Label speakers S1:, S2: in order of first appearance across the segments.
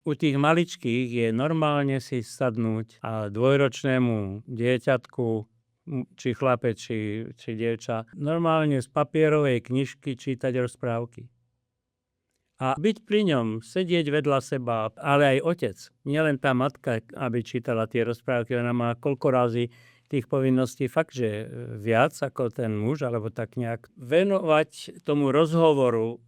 S1: U tých maličkých je normálne si sadnúť a dvojročnému dieťatku, či chlape, či dievča, normálne z papierovej knižky čítať rozprávky. A byť pri ňom, sedieť vedľa seba, ale aj otec. Nielen tá matka, aby čítala tie rozprávky, ona má koľko razy tých povinností fakt, že viac ako ten muž, alebo tak nejak venovať tomu rozhovoru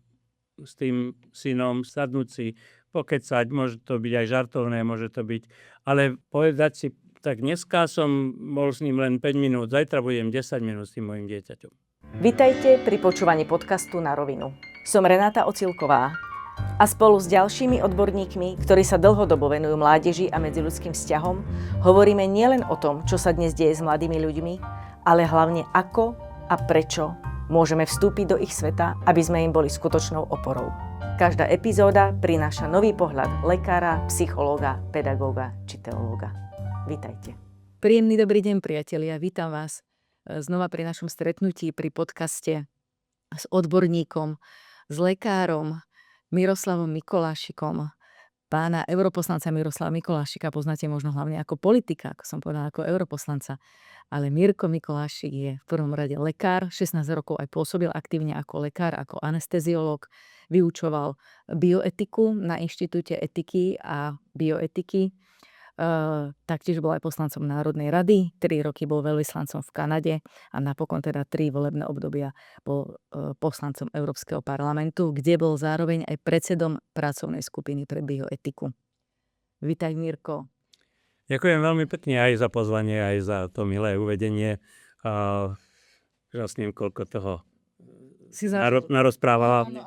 S1: s tým synom, sadnúť si, pokecať, môže to byť aj žartovné, môže to byť, ale povedať si, tak dneska som bol s ním len 5 minút, zajtra budem 10 minút s tým mojim dieťaťom.
S2: Vitajte pri počúvaní podcastu Na rovinu. Som Renáta Ocilková a spolu s ďalšími odborníkmi, ktorí sa dlhodobo venujú mládeži a medziľudským vzťahom, hovoríme nielen o tom, čo sa dnes deje s mladými ľuďmi, ale hlavne ako a prečo môžeme vstúpiť do ich sveta, aby sme im boli skutočnou oporou. Každá epizóda prináša nový pohľad lekára, psychológa, pedagóga či teológa. Vitajte.
S3: Príjemný dobrý deň, priatelia. Vítam vás znova pri našom stretnutí, pri podcaste s odborníkom, s lekárom Miroslavom Mikolášikom. Pána europoslanca Miroslava Mikolášika poznáte možno hlavne ako politika, ako som povedala, ako europoslanca. Ale Mirko Mikolášik je v prvom rade lekár, 16 rokov aj pôsobil aktívne ako lekár, ako anesteziológ, vyučoval bioetiku na Inštitúte etiky a bioetiky. Taktiež bol aj poslancom Národnej rady, 3 roky bol veľvyslancom v Kanade a napokon teda 3 volebné obdobia bol poslancom Európskeho parlamentu, kde bol zároveň aj predsedom pracovnej skupiny pre bioetiku. Vítaj, Mirko.
S1: Ďakujem veľmi pekne aj za pozvanie, aj za to milé uvedenie. Že s ním koľko toho narozprávala.
S3: Áno.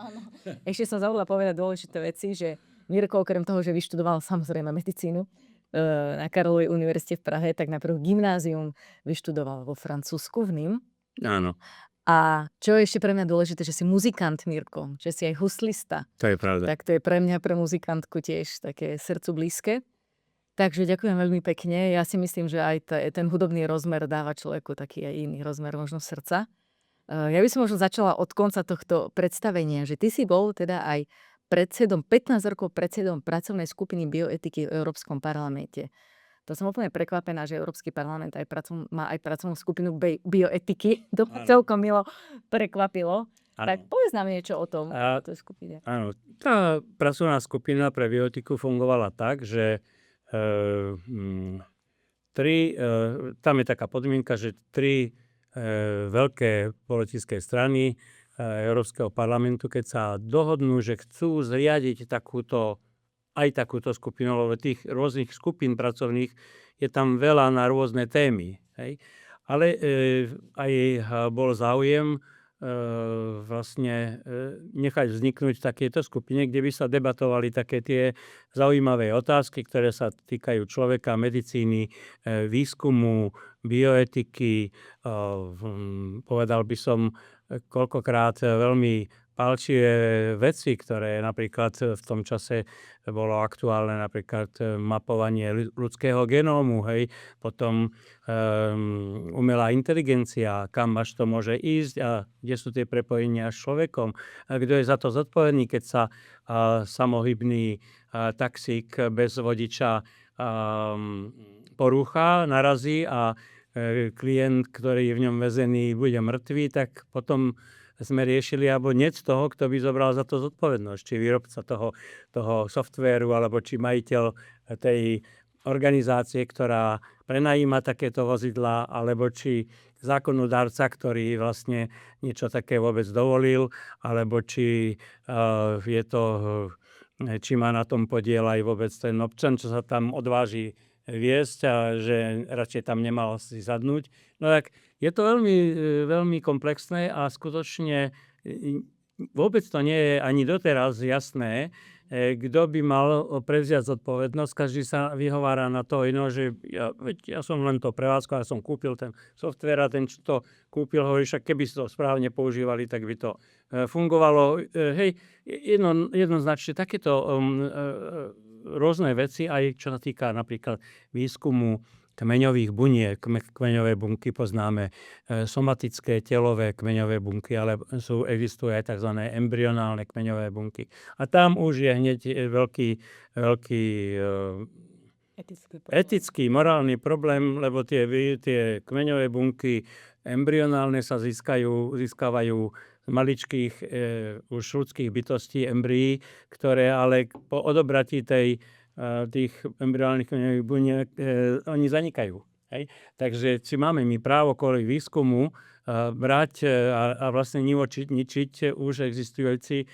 S3: Ešte som zabudla povedať dôležité veci, že Mirko okrem toho, že vyštudoval samozrejme medicínu na Karlovej univerzite v Prahe, tak najprv gymnázium vyštudoval vo Francúzsku v Nîmes.
S1: Áno.
S3: A čo je ešte pre mňa dôležité, že si muzikant, Mirko, že si aj huslista.
S1: To je pravda.
S3: Tak to je pre mňa, pre muzikantku tiež také srdcu blízke. Takže ďakujem veľmi pekne. Ja si myslím, že aj ten hudobný rozmer dáva človeku taký aj iný rozmer možno srdca. Ja by som možno začala od konca tohto predstavenia, že ty si bol teda aj 15 rokov predsedom pracovnej skupiny bioetiky v Európskom parlamente. To som úplne prekvapená, že Európsky parlament má aj pracovnú skupinu bioetiky. To ma celkom milo prekvapilo. Ano. Tak povedz nám niečo o tom, o tej skupine.
S1: Áno, tá pracovná skupina pre bioetiku fungovala tak, že tam je taká podmienka, že 3 veľké politické strany Európskeho parlamentu, keď sa dohodnú, že chcú zriadiť takúto skupinu, lebo tých rôznych skupín pracovných je tam veľa na rôzne témy. Hej? Ale aj bol záujem nechať vzniknúť takéto skupine, kde by sa debatovali také tie zaujímavé otázky, ktoré sa týkajú človeka, medicíny, výskumu, bioetiky, povedal by som koľkokrát veľmi palčivé veci, ktoré napríklad v tom čase bolo aktuálne, napríklad mapovanie ľudského genómu, hej, potom umelá inteligencia, kam až to môže ísť a kde sú tie prepojenia s človekom, a kto je za to zodpovedný, keď sa samohybný taxík bez vodiča porúcha, narazí a klient, ktorý je v ňom väzený, bude mŕtvý, tak potom sme riešili, alebo nie z toho, kto by zobral za to zodpovednosť. Či výrobca toho softvéru, alebo či majiteľ tej organizácie, ktorá prenajíma takéto vozidlá, alebo či zákonodárca, ktorý vlastne niečo také vôbec dovolil, alebo či či má na tom podiel aj vôbec ten občan, čo sa tam odváži viesť a že radšej tam nemal si sadnúť. No tak je to veľmi, veľmi komplexné a skutočne vôbec to nie je ani doteraz jasné, kto by mal prevziať zodpovednosť. Každý sa vyhovára na to iné, že ja som len to prevádzkoval, ja som kúpil ten softvér a ten, čo to kúpil, hovorí, však keby si to správne používali, tak by to fungovalo. Hej, jednoznačne takéto rôzne veci, aj čo sa týka napríklad výskumu kmeňových buniek. Kmeňové bunky poznáme, somatické telové kmeňové bunky, ale existujú aj tzv. Embryonálne kmeňové bunky. A tam už je hneď veľký etický, morálny problém, lebo tie kmeňové bunky embryonálne sa získavajú z maličkých už ľudských bytostí, embryí, ktoré ale po odobratí tých embryonálnych kmeňových buniek oni zanikajú. Hej? Takže si máme my právo kvôli výskumu brať a vlastne ničiť už existujúci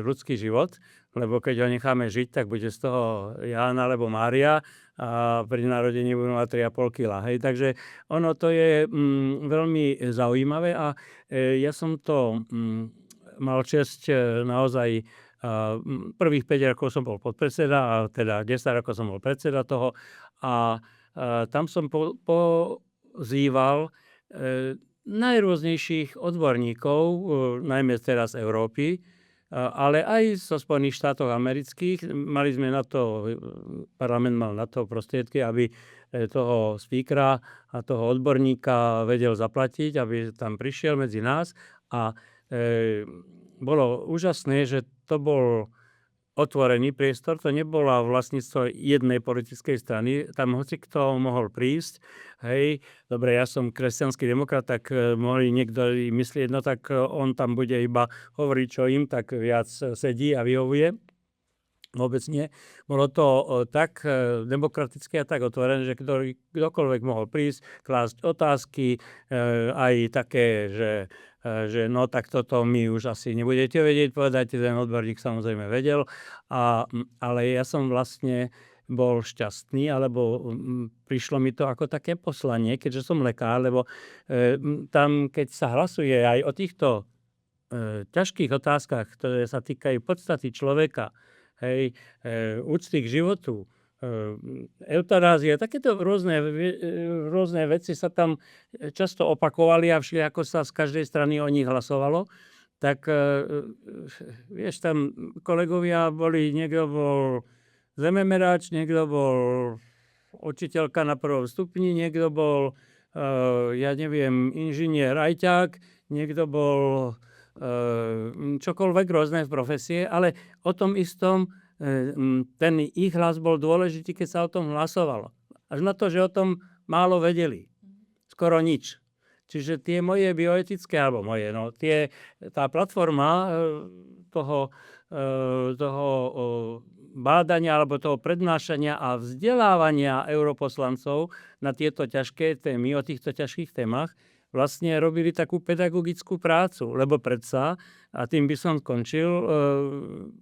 S1: ľudský život, lebo keď ho necháme žiť, tak bude z toho Ján alebo Mária a pri narodení budú mať 3,5 kg. Hej? Takže ono to je veľmi zaujímavé a ja som to mal česť naozaj prvých 5 rokov som bol podpredseda a teda 10 rokov som bol predseda toho a tam som pozýval najrôznejších odborníkov, najmä teraz z Európy, ale aj zo Spojených štátov amerických. Mali sme na to, parlament mal na to prostriedky, aby toho speakera a toho odborníka vedel zaplatiť, aby tam prišiel medzi nás a bolo úžasné, že to bol otvorený priestor, to nebola vlastníctvo jednej politickej strany, tam hoci kto mohol prísť. Hej, dobre, ja som kresťanský demokrat, tak mohli niekto myslieť, no tak on tam bude iba hovoriť, čo im tak viac sedí a vyhovuje. Vôbec nie. Bolo to tak demokratické a tak otvorené, že kdokoľvek mohol prísť, klásť otázky, aj také, že no tak toto my už asi nebudete vedieť povedať, ten odborník samozrejme vedel, ale ja som vlastne bol šťastný, alebo prišlo mi to ako také poslanie, keďže som lekár, lebo tam, keď sa hlasuje aj o týchto ťažkých otázkach, ktoré sa týkajú podstaty človeka, hej, úcty k životu, eutanázia, takéto rôzne veci sa tam často opakovali a všelijako sa z každej strany o nich hlasovalo. Tak vieš, tam kolegovia boli, niekto bol zememerač, niekto bol učiteľka na prvom stupni, niekto bol, ja neviem, inžinier ajťák, niekto bol čokoľvek rôzne profesie, ale o tom istom ten ich hlas bol dôležitý, keď sa o tom hlasovalo. Až na to, že o tom málo vedeli. Skoro nič. Čiže tie moje bioetické, alebo moje, no, tá platforma toho bádania alebo toho prednášania a vzdelávania europoslancov na tieto ťažké témy, o týchto ťažkých témach, vlastne robili takú pedagogickú prácu, lebo predsa, a tým by som skončil,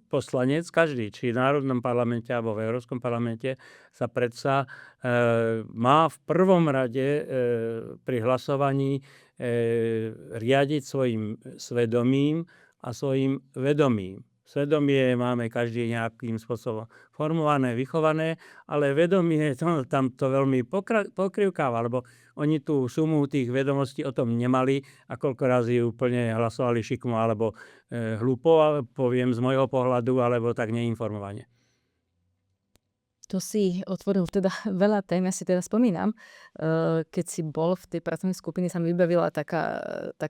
S1: poslanec, každý, či v Národnom parlamente alebo v Európskom parlamente, sa predsa má v prvom rade pri hlasovaní riadiť svojim svedomím a svojim vedomím. Svedomie máme každý nejakým spôsobom formované, vychované, ale vedomie tam to veľmi pokrivkáva, lebo oni tú sumu tých vedomostí o tom nemali a koľko razy úplne hlasovali šikmo alebo hlupo, poviem z môjho pohľadu, alebo tak neinformovane.
S3: To si otvoril teda veľa tém, ja si teda spomínam, keď si bol v tej pracovnej skupine, sa mi vybavila taká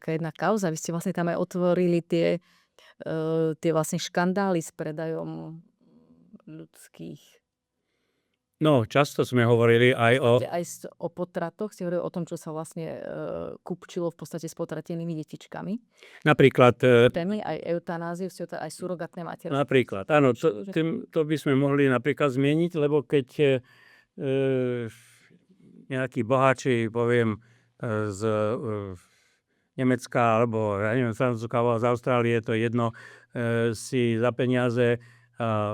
S3: jedna kauza, vy ste vlastne tam aj otvorili tie vlastne škandály s predajom ľudských.
S1: No, často sme hovorili aj
S3: o potratoch, ste hovorili o tom, čo sa vlastne kupčilo v podstate s potratenými detičkami.
S1: Napríklad
S3: témy, aj eutanáziu, aj surogatné materstvo.
S1: Napríklad, áno, to by sme mohli napríklad zmieniť, lebo keď nejakí boháči, poviem, z Nemecka alebo ja neviem, Francúzska alebo z Austrálie, to je jedno, si za peniaze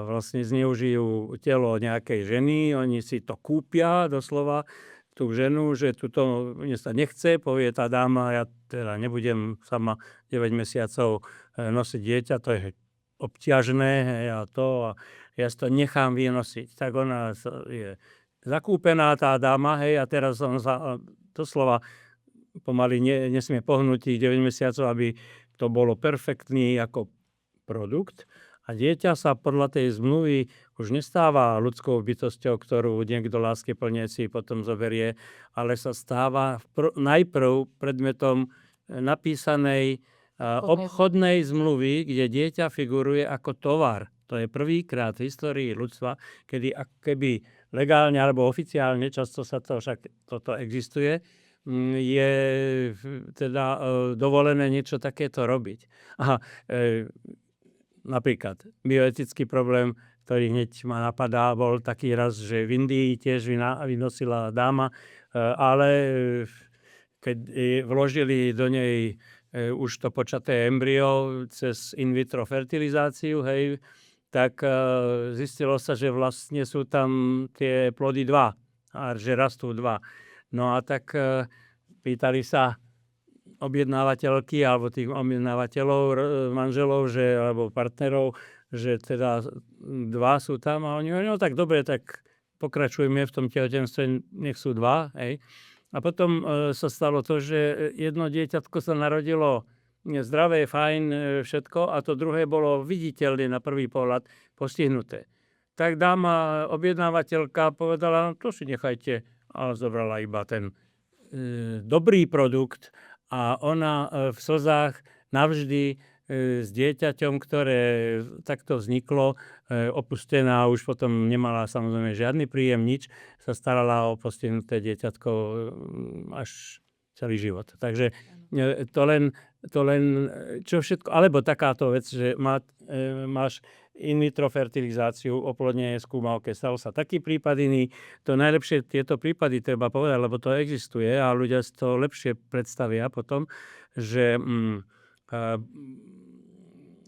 S1: vlastne zneužijú telo nejakej ženy, oni si to kúpia doslova, tú ženu, že tuto mne sa nechce, povie tá dáma, ja teda nebudem sama 9 mesiacov nosiť dieťa, to je obťažné, hej, a ja si to nechám vynosiť. Tak ona je zakúpená, tá dáma, hej, a teraz on sa doslova pomaly nesmie pohnúť tých 9 mesiacov, aby to bolo perfektný ako produkt. A dieťa sa podľa tej zmluvy už nestáva ľudskou bytosťou, ktorú niekto láskyplne si potom zoberie, ale sa stáva najprv predmetom napísanej obchodnej zmluvy, kde dieťa figuruje ako tovar. To je prvýkrát v histórii ľudstva, kedy ako keby legálne alebo oficiálne, často sa to však toto existuje, je teda dovolené niečo takéto robiť. Aha, napríklad bioetický problém, ktorý hneď ma napadá, bol taký raz, že v Indii tiež vynosila dáma, ale keď vložili do nej už to počaté embryo cez in vitro fertilizáciu, hej, tak zistilo sa, že vlastne sú tam tie plody dva a že rastú dva. No a tak pýtali sa objednávateľky alebo tých objednávateľov, manželov, alebo partnerov, že teda dva sú tam a oni hovorí, no tak dobre, tak pokračujeme v tom tehotenstve, nech sú dva. Hej. A potom sa stalo to, že jedno dieťatko sa narodilo zdravé, fajn, všetko a to druhé bolo viditeľne na prvý pohľad postihnuté. Tak dáma objednávateľka povedala, no to si nechajte, ale zobrala iba ten dobrý produkt a ona v slzách navždy s dieťaťom, ktoré takto vzniklo, opustená, už potom nemala samozrejme žiadny príjem, nič, sa starala o postihnuté dieťatko až celý život. Takže to len čo všetko, alebo takáto vec, že máš in vitro fertilizáciu, oplodnenie skúmavke, stal sa taký prípad iný. To najlepšie tieto prípady treba povedať, lebo to existuje a ľudia si to lepšie predstavia potom, že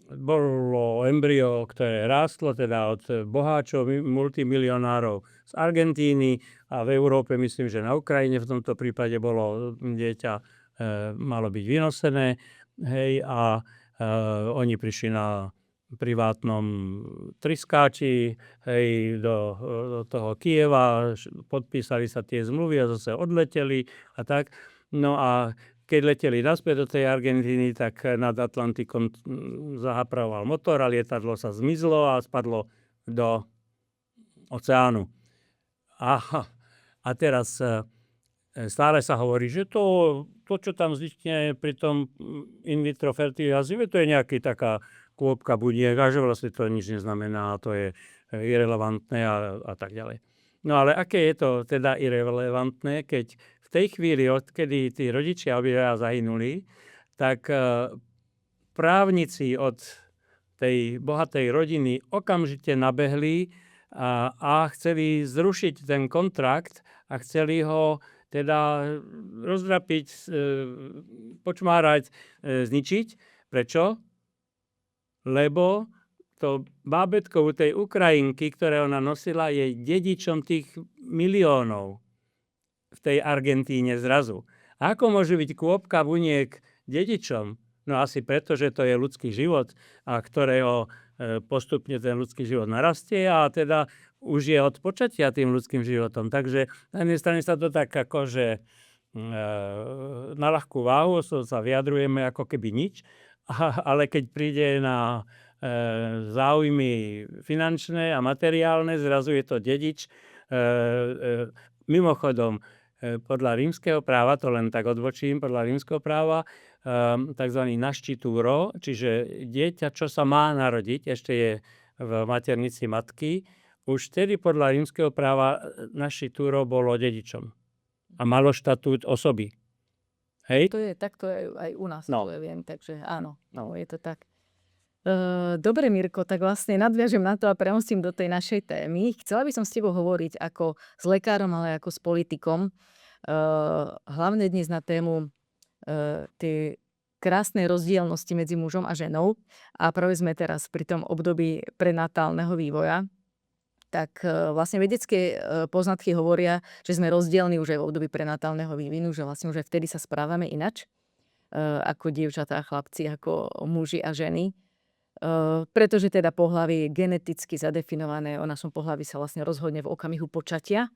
S1: bolo embryo, ktoré rástlo teda od boháčov, multimilionárov z Argentíny a v Európe, myslím, že na Ukrajine v tomto prípade bolo dieťa, malo byť vynosené, hej, a oni prišli na privátnom triskáči, hej, do toho Kyjeva, podpísali sa tie zmluvy a zase odleteli a tak. No a keď leteli naspäť do tej Argentíny, tak nad Atlantikom zahapravoval motor a lietadlo sa zmizlo a spadlo do oceánu. A teraz stále sa hovorí, že to, čo tam vznikne pri tom in vitro fertilizácii, to je nejaký taká kôpka buniek a že vlastne to nič neznamená, to je irelevantné a tak ďalej. No ale aké je to teda irelevantné, keď v tej chvíli, odkedy tí rodičia obidvaja zahynuli, tak právnici od tej bohatej rodiny okamžite nabehli a chceli zrušiť ten kontrakt a chceli ho teda rozdrapiť, počmárať, zničiť. Prečo? Lebo to bábätko u tej Ukrajinky, ktoré ona nosila, je dedičom tých miliónov v tej Argentíne zrazu. A ako môže byť kôpka buniek dedičom? No asi preto, že to je ľudský život, a ktorého postupne ten ľudský život narastie a teda už je od počatia tým ľudským životom. Takže na jednej strane sa to tak akože na ľahkú váhu sa vyjadrujeme ako keby nič, ale keď príde na záujmy finančné a materiálne, zrazu je to dedič. Mimochodom, podľa rímskeho práva, to len tak odbočím, podľa rímskeho práva, tzv. Nascituro, čiže dieťa, čo sa má narodiť, ešte je v maternici matky, už vtedy podľa rímskeho práva nascituro bolo dedičom a malo štatút osoby. Hej?
S3: To je aj u nás,
S1: No.
S3: to ja viem, takže áno, no, je to tak. Dobre, Mirko, tak vlastne nadviažem na to a premostím do tej našej témy. Chcela by som s tebou hovoriť ako s lekárom, ale ako s politikom. Hlavne dnes na tému tie krásnej rozdielnosti medzi mužom a ženou. A práve sme teraz pri tom období prenatálneho vývoja. Tak vlastne vedecké poznatky hovoria, že sme rozdielni už aj v období prenatálneho vývinu, že vlastne už aj vtedy sa správame inač ako dievčatá a chlapci, ako muži a ženy. Pretože teda pohlavie je geneticky zadefinované, o našom pohlaví sa vlastne rozhodne v okamihu počatia.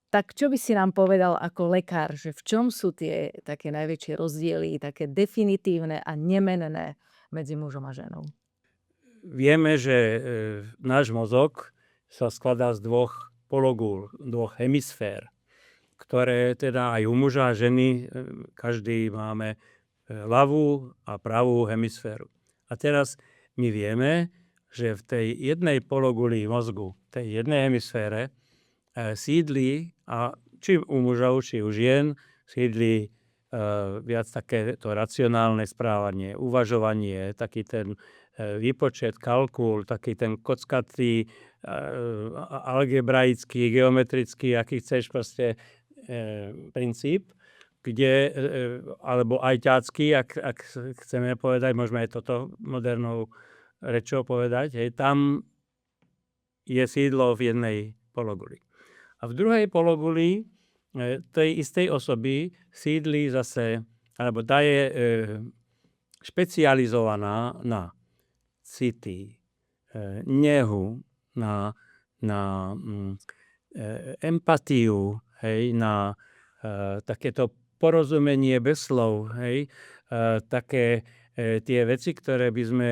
S3: Tak čo by si nám povedal ako lekár, že v čom sú tie také najväčšie rozdiely, také definitívne a nemenné medzi mužom a ženou?
S1: Vieme, že náš mozog sa skladá z dvoch pologúl, dvoch hemisfér, ktoré teda aj u muža a ženy, každý máme ľavú a pravú hemisféru. A teraz my vieme, že v tej jednej pologuli mozgu, tej jednej hemisfére, sídli, a či u mužov, či u žien, sídli viac takéto racionálne správanie, uvažovanie, taký ten výpočet, kalkul, taký ten kockatý, algebraický, geometrický, aký chceš proste princíp, kde, alebo ajťácky, ak chceme povedať, môžeme aj toto modernou rečou povedať, tam je sídlo v jednej pologuli. A v druhej pologuli tej istej osoby sídli zase, alebo tá je špecializovaná na city, nehu, na empatiu, na takéto porozumenie bez slov, také tie veci, ktoré by sme,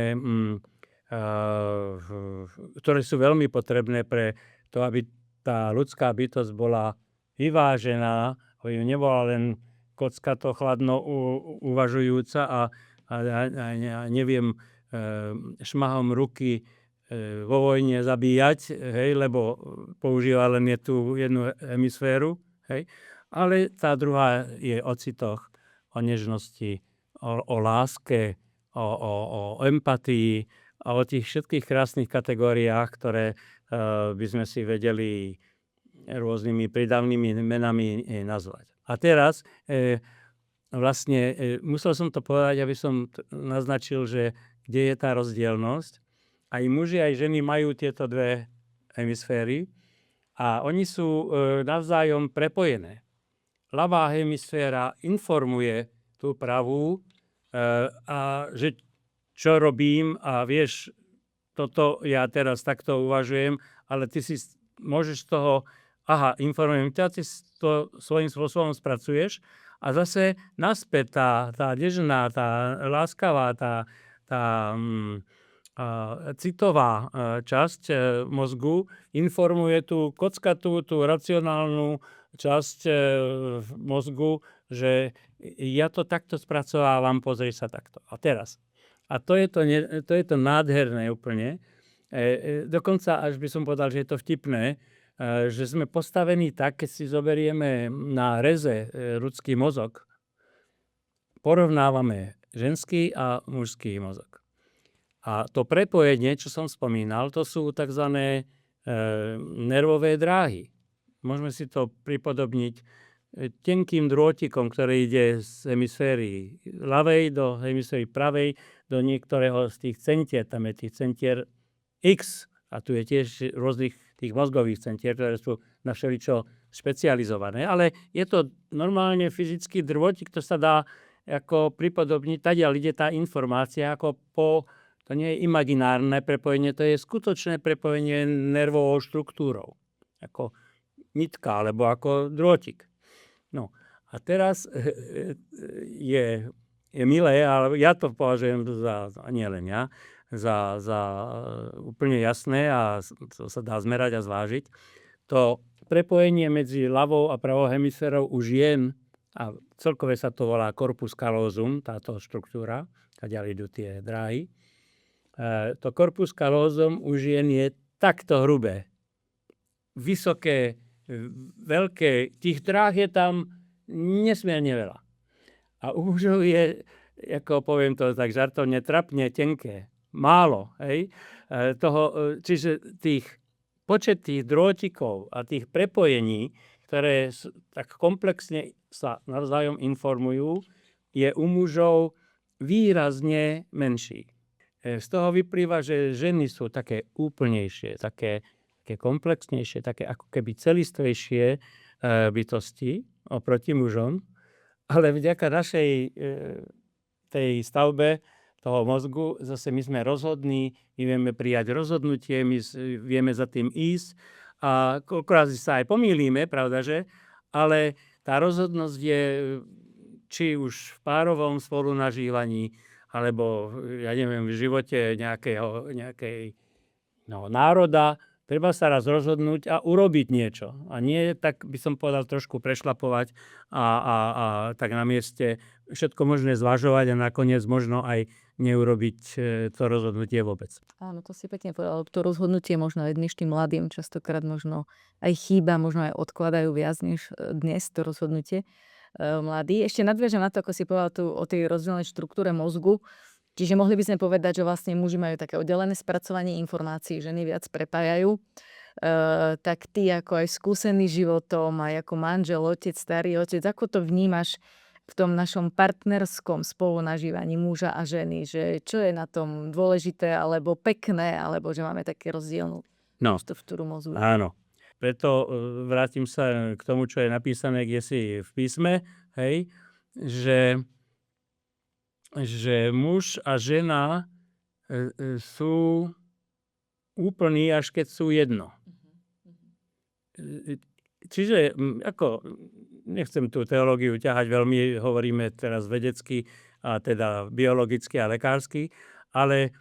S1: ktoré sú veľmi potrebné pre to, aby tá ľudská bytosť bola vyvážená, aby nebola len kockato, chladno uvažujúca a neviem šmahom ruky vo vojne zabíjať, lebo používa len tú jednu hemisféru, ale tá druhá je o citoch, o nežnosti, o láske, o empatii a o tých všetkých krásnych kategóriách, ktoré by sme si vedeli rôznymi prídavnými menami nazvať. A teraz vlastne musel som to povedať, aby som naznačil, že kde je tá rozdielnosť. Aj muži, aj ženy majú tieto dve hemisféry a oni sú navzájom prepojené. Ľavá hemisféra informuje tú pravú a že čo robím a vieš, toto ja teraz takto uvažujem, ale ty si môžeš z toho, informujem ťa, ty to svojím spôsobom spracuješ a zase naspäť tá nežná, tá láskavá, tá citová časť mozgu informuje tú kockatú, tú racionálnu časť mozgu, že ja to takto spracovávam, pozri sa takto. A teraz. A to je to nádherné úplne. Dokonca až by som povedal, že je to vtipné, že sme postavení tak, keď si zoberieme na reze ľudský mozog, porovnávame ženský a mužský mozog. A to prepojenie, čo som spomínal, to sú tzv. Nervové dráhy. Môžeme si to pripodobniť tenkým drôtikom, ktorý ide z hemisféry ľavej do hemisféry pravej, do niektorého z tých centier. Tam je tých centier X a tu je tiež rôznych tých mozgových centier, ktoré sú na všeličo špecializované. Ale je to normálne fyzický drôtik, to sa dá ako pripodobniť. Tadiaľ ide tá informácia ako to nie je imaginárne prepojenie, to je skutočné prepojenie nervovou štruktúrou. Ako nitka, alebo ako drôtik. No a teraz je milé, ale ja to považujem nie len ja, za úplne jasné a to sa dá zmerať a zvážiť. To prepojenie medzi ľavou a pravou hemisférou u žien, a celkové sa to volá corpus callosum, táto štruktúra, kadiaľ idú tie dráhy, to corpus callosum u žien je takto hrubé. Vysoké, veľké, tých dráh je tam nesmierne veľa. A u mužov je, ako poviem to tak žartovne, trapne tenké. Málo. Čiže počet tých drôtikov a tých prepojení, ktoré tak komplexne sa navzájom informujú, je u mužov výrazne menší. Z toho vyplýva, že ženy sú také úplnejšie, také komplexnejšie, také ako keby celistvejšie bytosti oproti mužom, ale vďaka našej tej stavbe toho mozgu zase my sme rozhodní, my vieme prijať rozhodnutie, my vieme za tým ísť a koľkokrát sa aj pomýlíme, pravdaže, ale tá rozhodnosť je či už v párovom spolunažívaní, alebo ja neviem, v živote nejakej národa, treba sa raz rozhodnúť a urobiť niečo. A nie, tak by som povedal, trošku prešlapovať a tak na mieste všetko možné zvažovať a nakoniec možno aj neurobiť to rozhodnutie vôbec.
S3: Áno, to si pekne povedal. To rozhodnutie možno aj dnešným mladým častokrát možno aj chýba, možno aj odkladajú viac než dnes to rozhodnutie mladí. Ešte nadviažem na to, ako si povedal tu o tej rozdielnej štruktúre mozgu. Čiže mohli by sme povedať, že vlastne muži majú také oddelené spracovanie informácií, ženy viac prepájajú. Tak ty ako aj skúsený životom, aj ako manžel, otec, starý otec, ako to vnímaš v tom našom partnerskom spolunažívaní muža a ženy? Že čo je na tom dôležité, alebo pekné, alebo že máme také rozdielnú štruktúru mozgu?
S1: Áno. Preto vrátim sa k tomu, čo je napísané kdesi v písme, hej, že muž a žena sú úplní, až keď sú jedno. Čiže ako, nechcem tú teológiu ťahať veľmi, hovoríme teraz vedecky, a teda biologicky a lekársky, ale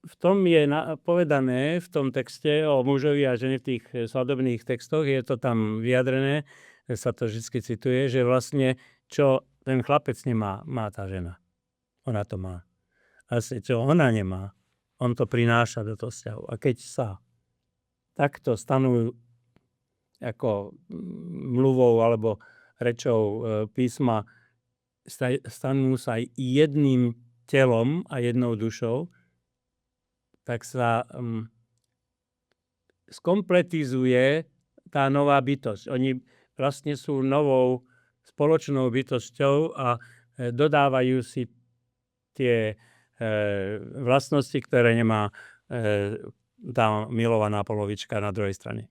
S1: v tom je povedané, v tom texte o mužovi a žene v tých svadobných textoch, je to tam vyjadrené, sa to vždy cituje, že vlastne čo ten chlapec nemá, má tá žena. Ona to má. A čo ona nemá, on to prináša do toho vzťahu. A keď sa takto stanú ako mluvou alebo rečou písma, stanú sa jedným telom a jednou dušou, tak sa skompletizuje tá nová bytosť. Oni vlastne sú novou spoločnou bytosťou a dodávajú si tie vlastnosti, ktoré nemá tá milovaná polovička na druhej strane.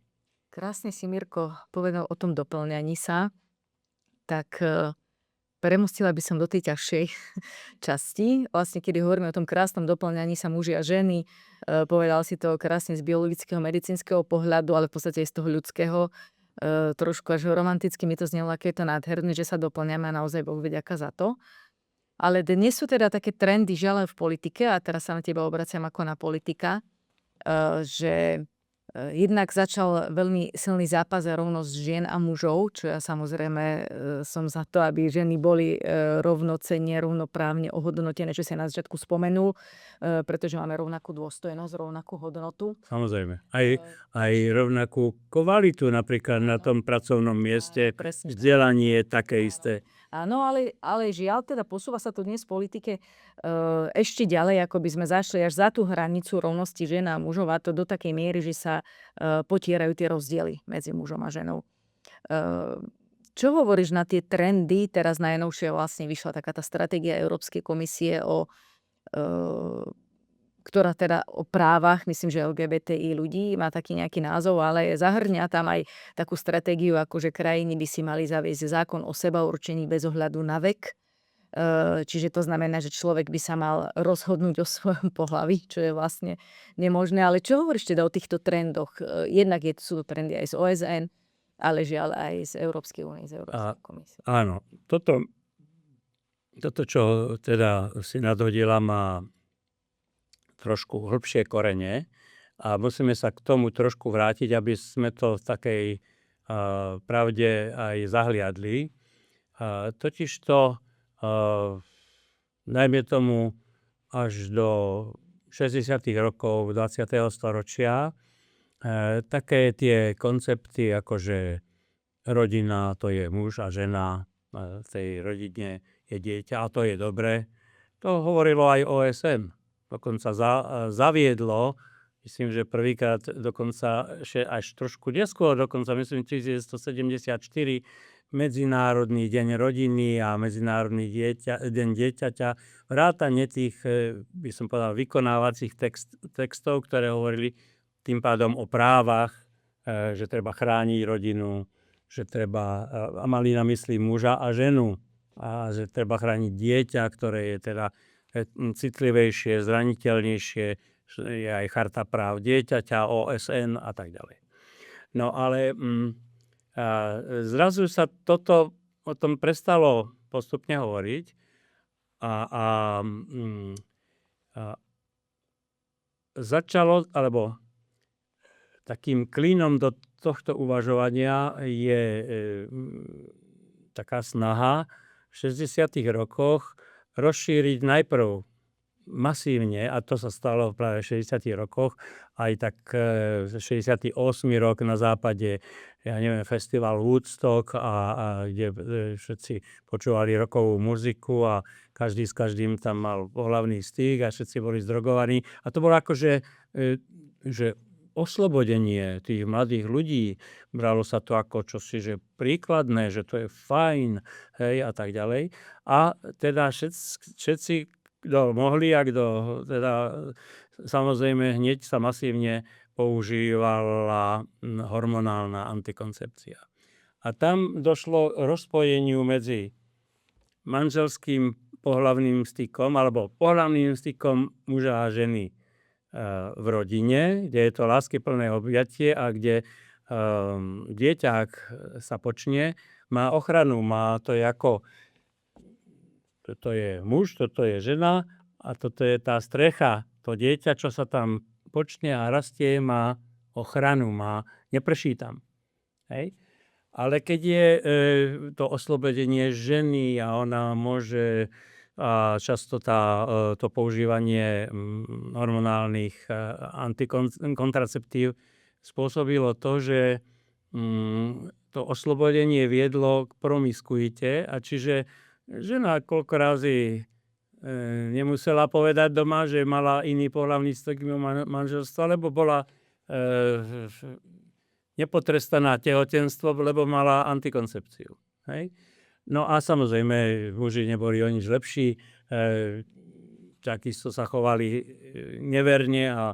S3: Krásne si, Mirko, povedal o tom doplňaní sa. Tak premostila by som do tej ťažšej časti. Vlastne, kedy hovoríme o tom krásnom doplňaní sa muži a ženy, povedal si to krásne z biologického, medicínskeho pohľadu, ale v podstate aj z toho ľudského. Trošku až romanticky mi to znelo, aké je to nádherné, že sa doplňame a naozaj Boh vie ďaká za to. Ale dnes sú teda také trendy, žiaľ v politike, a teraz sa na teba obraciam ako na politika, že jednak začal veľmi silný zápas za rovnosť žien a mužov, čo ja samozrejme som za to, aby ženy boli rovnocenne, rovnoprávne ohodnotené, čo si na začiatku spomenul, pretože máme rovnakú dôstojnosť, rovnakú hodnotu.
S1: Samozrejme. Aj rovnakú kvalitu napríklad na tom pracovnom mieste, vzdelanie je také isté.
S3: Áno, ale žiaľ, teda posúva sa to dnes v politike ešte ďalej, ako by sme zašli až za tú hranicu rovnosti žien a mužov, a to do takej miery, že sa potierajú tie rozdiely medzi mužom a ženou. Čo hovoríš na tie trendy? Teraz najnovšie vlastne vyšla taká tá stratégia Európskej komisie ktorá teda o právach, myslím, že LGBTI ľudí, má taký nejaký názov, ale zahrňa tam aj takú stratégiu, ako že krajiny by si mali zaviesť zákon o sebaurčení bez ohľadu na vek. Čiže to znamená, že človek by sa mal rozhodnúť o svojom pohlaví, čo je vlastne nemožné. Ale čo hovoríš teda o týchto trendoch? Jednak sú to trendy aj z OSN, ale žiaľ aj z Európskej únie, z Európskej komisie.
S1: Áno, toto, čo teda si nadhodila, má trošku hĺbšie korene a musíme sa k tomu trošku vrátiť, aby sme to v takej pravde aj zahliadli. Totižto najmä tomu až do 60. rokov 20. storočia také tie koncepty, ako že rodina to je muž a žena, v tej rodine je dieťa a to je dobre, to hovorilo aj OSN. Dokonca zaviedlo, myslím, že prvýkrát dokonca až trošku neskôr, dokonca myslím 1974, Medzinárodný deň rodiny a Medzinárodný deň dieťaťa, vrátane tých, by som povedal, vykonávacích textov, ktoré hovorili tým pádom o právach, že treba chrániť rodinu, že treba, a mali na mysli muža a ženu, a že treba chrániť dieťa, ktoré je teda citlivejšie, zraniteľnejšie, je aj charta práv dieťaťa, OSN a tak ďalej. No ale zrazu sa toto o tom prestalo postupne hovoriť a, mm, a začalo, alebo takým klínom do tohto uvažovania je taká snaha v 60. rokoch rozšíriť najprv masívne, a to sa stalo práve v 60. rokoch, aj tak 68. rok na západe, ja neviem, festival Woodstock, a kde všetci počúvali rockovú muziku a každý s každým tam mal pohlavný styk a všetci boli zdrogovaní. A to bolo akože že oslobodenie tých mladých ľudí, bralo sa to ako čosi, že príkladné, že to je fajn, hej, a tak ďalej. A teda všetci kto mohli a kto teda samozrejme hneď sa masívne používala hormonálna antikoncepcia. A tam došlo rozpojeniu medzi manželským pohlavným stykom alebo pohlavným stykom muža a ženy v rodine, kde je to láskyplné objatie a kde dieťa, ak sa počne, má ochranu, má to ako toto je muž, toto je žena a toto je tá strecha. To dieťa, čo sa tam počne a rastie, má ochranu, neprší tam. Hej? Ale keď je to oslobodenie ženy a ona môže, a často to používanie hormonálnych kontraceptív spôsobilo to, že to oslobodenie viedlo k promiskuite, a čiže žena koľko razy nemusela povedať doma, že mala iný pohlavný styk mimo manželstva, lebo bola nepotrestaná tehotenstvo, lebo mala antikoncepciu. Hej? No a samozrejme, muži neboli o nič lepší, takisto sa chovali neverne a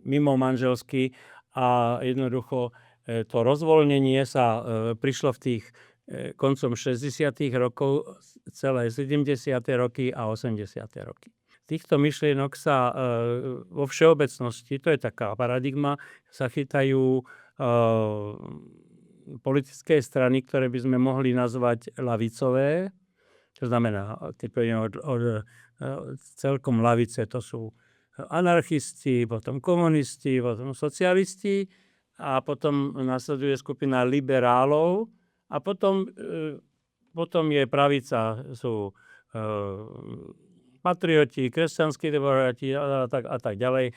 S1: mimo manželsky, a jednoducho to rozvoľnenie sa prišlo v tých koncom 60. rokov, celé 70. roky a 80. roky. Týchto myšlienok sa vo všeobecnosti, to je taká paradigma, sa chytajú politické strany, ktoré by sme mohli nazvať ľavicové. To znamená, keď pôjdeme od celkom ľavice, to sú anarchisti, potom komunisti, potom socialisti, a potom nasleduje skupina liberálov, a potom je pravica, sú patrioti, kresťanskí demokrati a tak ďalej.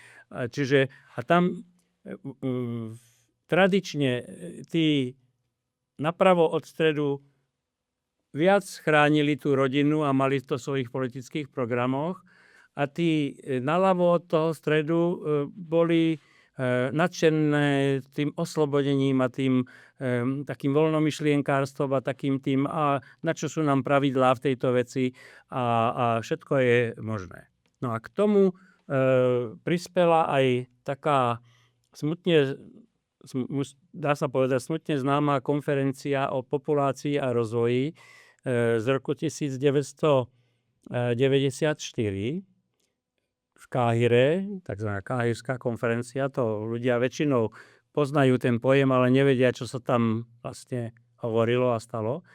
S1: Čiže a tam tradične tí napravo od stredu viac chránili tú rodinu a mali to v svojich politických programoch, a tí naľavo od toho stredu boli nadšené tým oslobodením a tým takým voľnomyšlienkárstvom a takým tým, a na čo sú nám pravidlá v tejto veci, a všetko je možné. No a k tomu prispela aj taká dá sa povedať, smutne známa konferencia o populácii a rozvoji z roku 1994 v Káhire, takzvaná Káhirská konferencia. To ľudia väčšinou poznajú ten pojem, ale nevedia, čo sa tam vlastne hovorilo a stalo.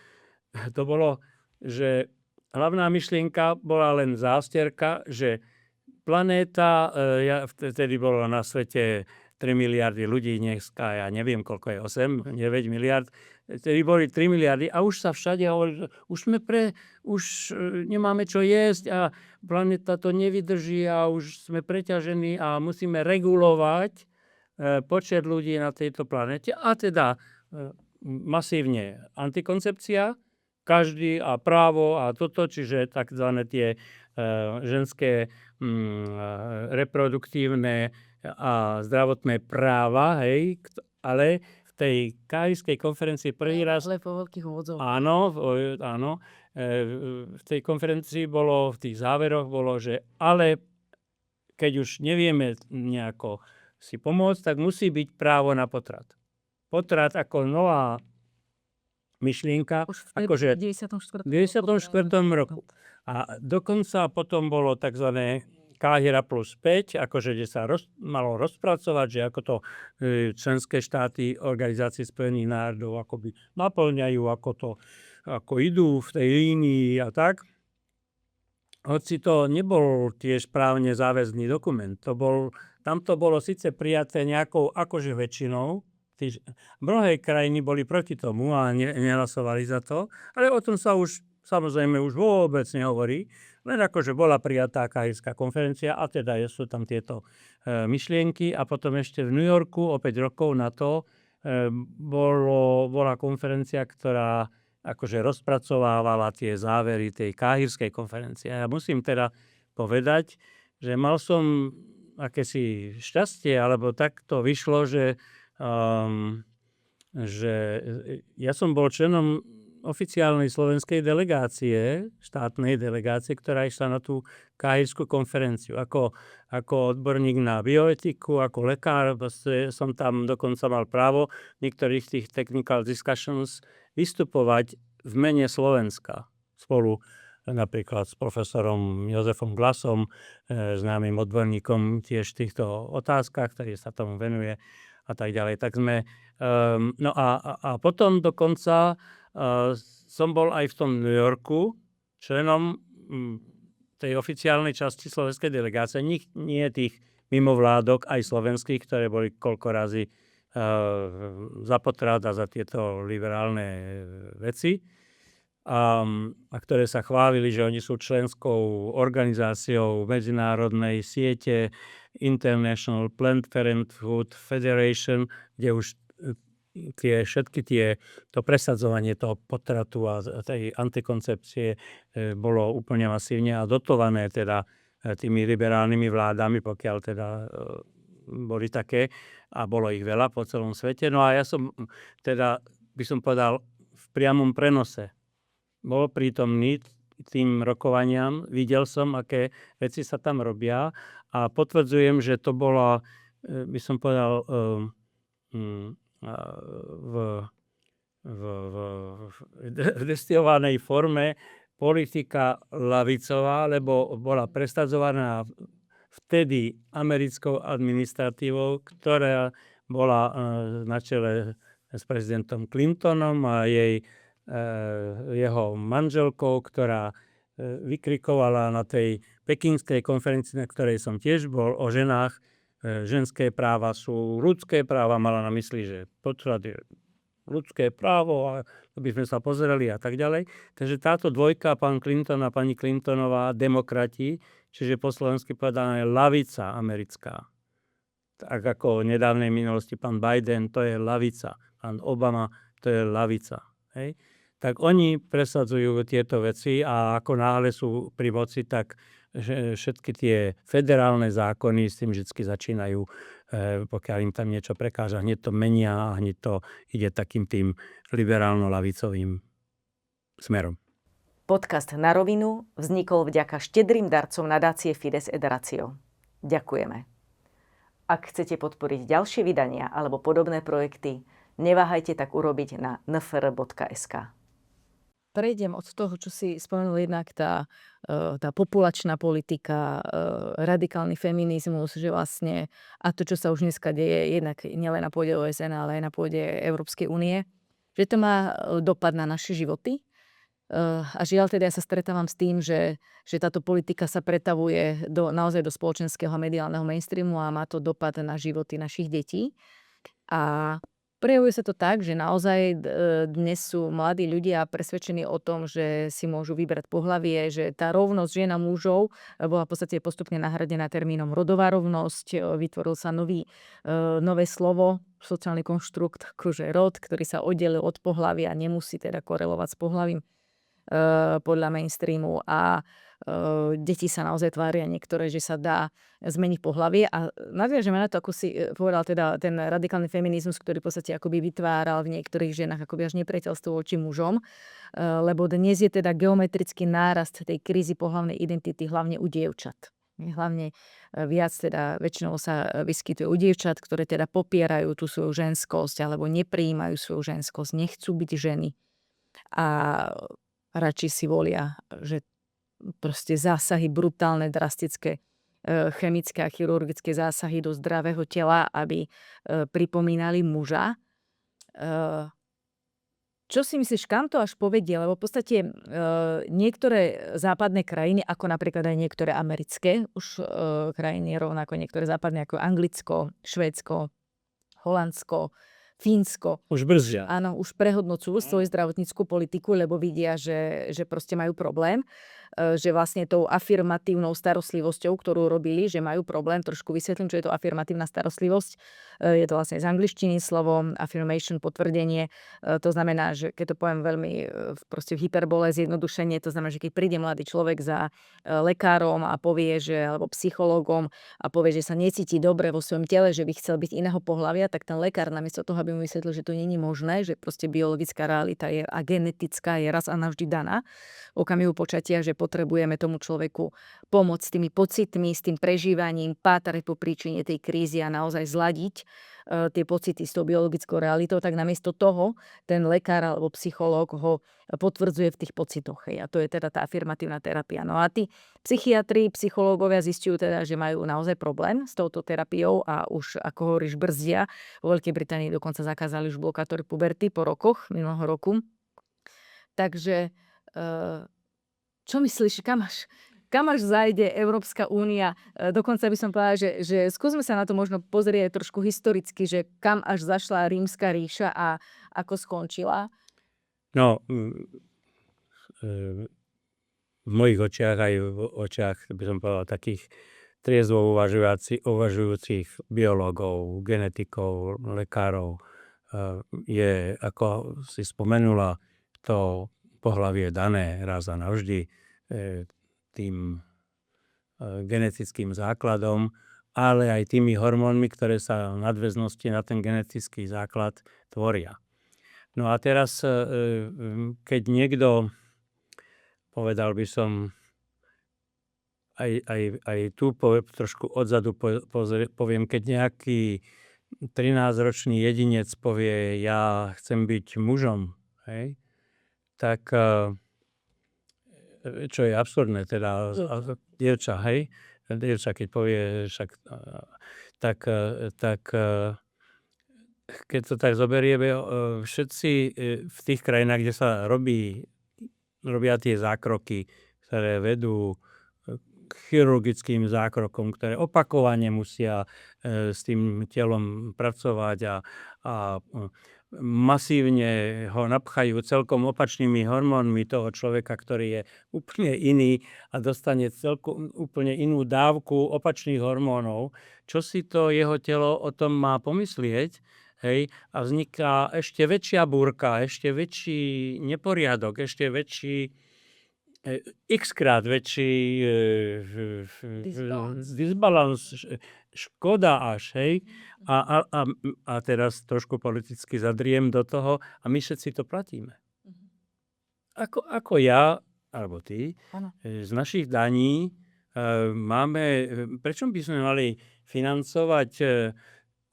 S1: To bolo, že hlavná myšlienka bola len zásterka, že planéta, vtedy bolo na svete 3 miliardy ľudí, dneska ja neviem, koľko je, 8, 9 miliard, vtedy boli 3 miliardy a už sa všade hovorí, že už nemáme čo jesť a planéta to nevydrží a už sme preťažení a musíme regulovať počet ľudí na tejto planete, a teda masívne antikoncepcia, každý a právo a toto, čiže takzvané tie ženské reproduktívne a zdravotné práva, hej, ale v tej Káhirskej konferencii prvý raz...
S3: Ale po veľkých úvodzoch.
S1: Áno. V tej konferencii bolo, v tých záveroch bolo, že ale keď už nevieme nejako si pomôcť, tak musí byť právo na potrat. Potrat ako nová myšlienka, akože v 94. roku. A dokonca potom bolo tzv. Káhira plus 5, akože kde sa malo rozpracovať, že ako to členské štáty Organizácie spojených národov akoby naplňajú, ako idú v tej línii a tak. hoci to nebol tiež právne záväzný dokument. Tam to bolo síce prijaté nejakou akože väčšinou, mnohé krajiny boli proti tomu a nehlasovali za to, ale o tom sa už samozrejme už vôbec nehovorí, len akože bola prijatá Kahirská konferencia a teda sú tam tieto myšlienky a potom ešte v New Yorku o 5 rokov na to bola konferencia, ktorá akože rozpracovávala tie závery tej Káhirskej konferencie. Ja musím teda povedať, že mal som akési šťastie, alebo tak to vyšlo, že ja som bol členom oficiálnej slovenskej delegácie, štátnej delegácie, ktorá išla na tú Káhirskú konferenciu. Ako odborník na bioetiku, ako lekár, som tam dokonca mal právo v niektorých tých technical discussions vystupovať v mene Slovenska spolu napríklad s profesorom Jozefom Glasom, známym odborníkom tiež v týchto otázkach, ktorý sa tomu venuje a tak ďalej. Tak sme, no a potom dokonca som bol aj v tom New Yorku členom tej oficiálnej časti slovenskej delegácie, nie tých mimovládok, aj slovenských, ktoré boli koľko razy za potrat a za tieto liberálne veci. A ktoré sa chválili, že oni sú členskou organizáciou medzinárodnej siete International Planned Parenthood Federation, kde už to presadzovanie toho potratu a tej antikoncepcie bolo úplne masívne a dotované teda tými liberálnymi vládami, pokiaľ teda boli také a bolo ich veľa po celom svete. No a ja som teda, by som povedal, v priamom prenose bol prítomný tým rokovaniam, videl som, aké veci sa tam robia a potvrdzujem, že to bola, by som povedal, v destilovanej forme politika ľavicová, lebo bola presadzovaná vtedy americkou administratívou, ktorá bola na čele s prezidentom Clintonom a jeho manželkou, ktorá vykrikovala na tej pekingskej konferencii, na ktorej som tiež bol, o ženách. Ženské práva sú ľudské práva, mala na mysli, že potrat je ľudské právo a to by sme sa pozerali a tak ďalej. Takže táto dvojka, pán Clinton a pani Clintonová, demokrati, čiže po slovensky povedané ľavica americká. Tak ako v nedávnej minulosti pán Biden, to je ľavica. Pán Obama, to je ľavica. Hej? Tak oni presadzujú tieto veci a ako náhle sú pri moci, tak všetky tie federálne zákony s tým vždy začínajú, pokiaľ im tam niečo prekáža, hneď to menia a hneď to ide takým tým liberálno-ľavicovým smerom.
S2: Podcast Na rovinu vznikol vďaka štedrým darcom nadácie Fides et Ratio. Ďakujeme. Ak chcete podporiť ďalšie vydania alebo podobné projekty, neváhajte tak urobiť na nfr.sk.
S3: Prejdem od toho, čo si spomenul, jednak tá populačná politika, radikálny feminizmus, že vlastne, a to, čo sa už dneska deje, jednak nielen na pôde OSN, ale aj na pôde Európskej únie, že to má dopad na naše životy. A žiaľ teda ja sa stretávam s tým, že táto politika sa pretavuje naozaj do spoločenského a mediálneho mainstreamu a má to dopad na životy našich detí. A prejavuje sa to tak, že naozaj dnes sú mladí ľudia presvedčení o tom, že si môžu vybrať pohlavie, že tá rovnosť žien a mužov bola v podstate postupne nahradená termínom rodová rovnosť. Vytvoril sa nové slovo, sociálny konštrukt, akože rod, ktorý sa oddelil od pohlavia a nemusí teda korelovať s pohlavím podľa mainstreamu a deti sa naozaj tvária niektoré, že sa dá zmeniť pohlavie a nadviažeme na to, ako si povedal teda ten radikálny feminizmus, ktorý v podstate akoby vytváral v niektorých ženách akoby až nepriateľstvo voči mužom, lebo dnes je teda geometrický nárast tej krízy pohlavnej identity hlavne u dievčat. Hlavne viac teda väčšinou sa vyskytuje u dievčat, ktoré teda popierajú tú svoju ženskosť alebo neprijímajú svoju ženskosť, nechcú byť ženy a radšej si volia, že proste zásahy brutálne, drastické chemické a chirurgické zásahy do zdravého tela, aby pripomínali muža. Čo si myslíš, kam to až povedie? Lebo v podstate niektoré západné krajiny, ako napríklad aj niektoré americké už krajiny, rovnako niektoré západné ako Anglicko, Švédsko, Holandsko, Fínsko.
S1: Už brzdia.
S3: Áno, už prehodnocujú svoju zdravotníckú politiku, lebo vidia, že proste majú problém. Že vlastne tou afirmatívnou starostlivosťou, ktorú robili, že majú problém. Trošku vysvetlím, čo je to afirmatívna starostlivosť. Je to vlastne z angličtiny slovo affirmation, potvrdenie. To znamená, že keď to poviem veľmi proste v hyperbole, zjednodušenie, to znamená, že keď príde mladý človek za lekárom a povie, že, alebo psychológom a povie, že sa necíti dobre vo svojom tele, že by chcel byť iného pohlavia, tak ten lekár namiesto toho, aby mu vysvetlil, že to nie je možné, že proste biologická realita je a genetická je raz a navždy daná v okamihu počatia, že potrebujeme tomu človeku pomôcť s tými pocitmi, s tým prežívaním, pátrať po príčine tej krízy a naozaj zladiť tie pocity s tou biologickou realitou, tak namiesto toho ten lekár alebo psychológ ho potvrdzuje v tých pocitoch. Hej. A to je teda tá afirmatívna terapia. No a tí psychiatri, psychológovia zistujú teda, že majú naozaj problém s touto terapiou a už, ako hovoríš, brzdia. Vo Veľkej Británii dokonca zakázali už blokátory puberty po rokoch, minulého roku. Takže čo myslíš, kam až zajde Európska únia? Dokonca by som povedala, že skúsme sa na to možno pozrieť trošku historicky, že kam až zašla Rímska ríša a ako skončila.
S1: No, v mojich očiach aj v očiach, by som povedal, takých triezvo uvažujúcich biológov, genetikov, lekárov je, ako si spomenula, to pohlavie dané raz a navždy tým genetickým základom, ale aj tými hormónmi, ktoré sa v nadväznosti na ten genetický základ tvoria. No a teraz, keď niekto, povedal by som, aj tu trošku odzadu poviem, keď nejaký 13-ročný jedinec povie, ja chcem byť mužom, hej, tak čo je absurdné, teda dievča, hej, dievča, keď povie, však, tak keď to tak zoberieme, všetci v tých krajinách, kde sa robia tie zákroky, ktoré vedú k chirurgickým zákrokom, ktoré opakovane musia s tým telom pracovať a masívne ho napchajú celkom opačnými hormónmi toho človeka, ktorý je úplne iný a dostane úplne inú dávku opačných hormónov. Čo si to jeho telo o tom má pomyslieť? Hej? A vzniká ešte väčšia búrka, ešte väčší neporiadok, ešte väčší x-krát väčší disbalans, škoda až, hej. A teraz trošku politicky zadriem do toho a my všetci to platíme. Ako ja, alebo ty, z našich daní prečo by sme mali financovať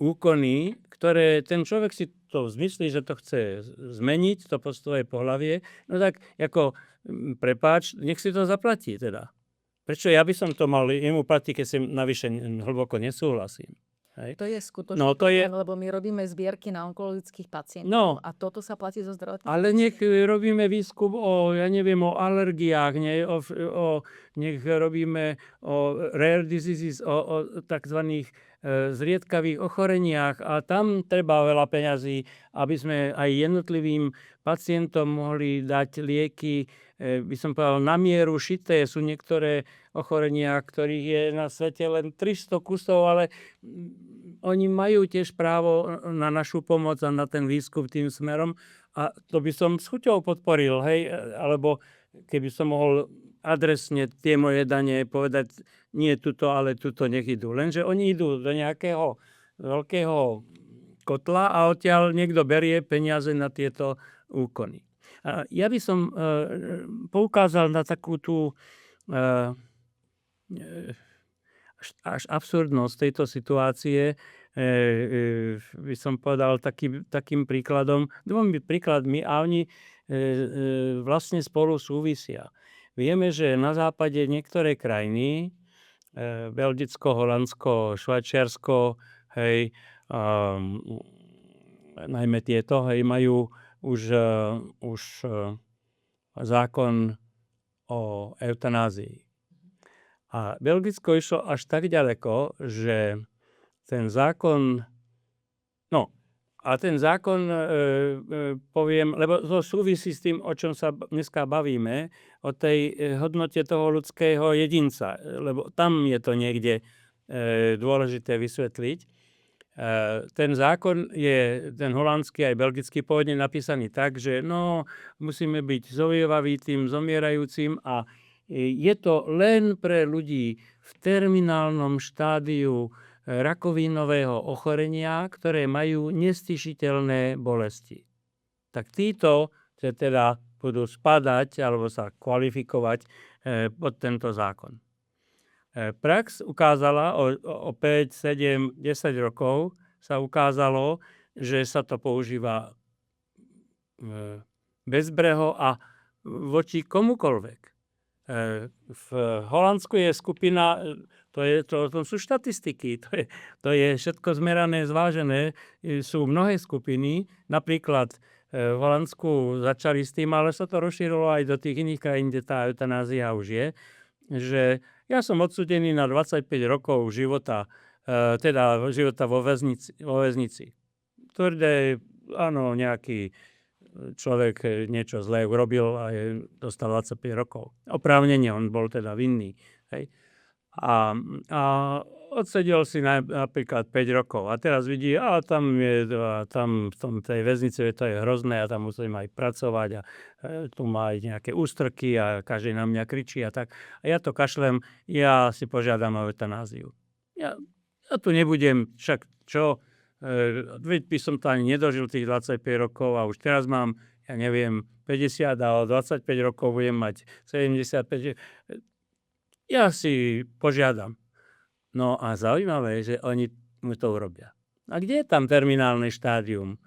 S1: úkony, ktoré ten človek si to zmyslí, že to chce zmeniť, to postové pohlavie, no tak ako prepáč, nech si to zaplatí teda. Prečo ja by som to mal jemu platiť, keď si navyše hlboko nesúhlasím? Hej.
S3: To je skutočne, lebo my robíme zbierky na onkologických pacientov a toto sa platí zo zdravotníctva.
S1: Ale nech robíme výskum o alergiách, nech robíme o rare diseases, o takzvaných zriedkavých ochoreniach a tam treba veľa peňazí, aby sme aj jednotlivým pacientom mohli dať lieky, by som povedal, na mieru šité. Sú niektoré ochorenia, ktorých je na svete len 300 kusov, ale oni majú tiež právo na našu pomoc a na ten výskum tým smerom a to by som s chuťou podporil, hej, alebo keby som mohol adresne tie moje dane povedať, nie tuto, ale tuto nech idú. Lenže oni idú do nejakého veľkého kotla a odtiaľ niekto berie peniaze na tieto úkony. A ja by som poukázal na takú tú až absurdnosť tejto situácie, by som povedal takým príkladom, dvomi príkladmi a oni vlastne spolu súvisia. Vieme, že na západe niektoré krajiny, Belgicko, Holandsko, Švajčiarsko, hej, najmä tieto, hej, majú zákon o eutanázii. A Belgicko išlo až tak ďaleko, že ten zákon, poviem, lebo to súvisí s tým, o čom sa dneska bavíme, o tej hodnote toho ľudského jedinca, lebo tam je to niekde dôležité vysvetliť. Ten zákon je, ten holandský aj belgický, pôvodne napísaný tak, že musíme byť zovievaví tým zomierajúcim a je to len pre ľudí v terminálnom štádiu rakovinového ochorenia, ktoré majú nestíšiteľné bolesti. Tak títo teda budú spadať alebo sa kvalifikovať pod tento zákon. Prax ukázala o 5, 7, 10 rokov sa ukázalo, že sa to používa bezbreho a voči komukoľvek. V Holandsku je skupina, to sú štatistiky, to je všetko zmerané, zvážené, sú mnohé skupiny, napríklad v Holandsku začali s tým, ale sa to rozšírilo aj do tých iných krajín, kde tá eutanázia už je, že ja som odsúdený na 25 rokov života, života vo väznici. Tvrdé, áno, nejaký človek niečo zlé urobil a dostal 25 rokov. Oprávnene, on bol teda vinný. Hej. A odsedel si napríklad 5 rokov a teraz vidí, tam v tej väznici to je hrozné a tam musím aj pracovať a tu má aj nejaké ústrky a každý na mňa kričí a tak. A ja to kašlem, ja si požiadam o eutanáziu. Ja tu nebudem, však čo, veď by som to ani nedožil tých 25 rokov a už teraz mám, 50 a o 25 rokov budem mať 75. Ja si požiadam. No a zaujímavé, že oni mu to urobia. A kde je tam terminálne štádium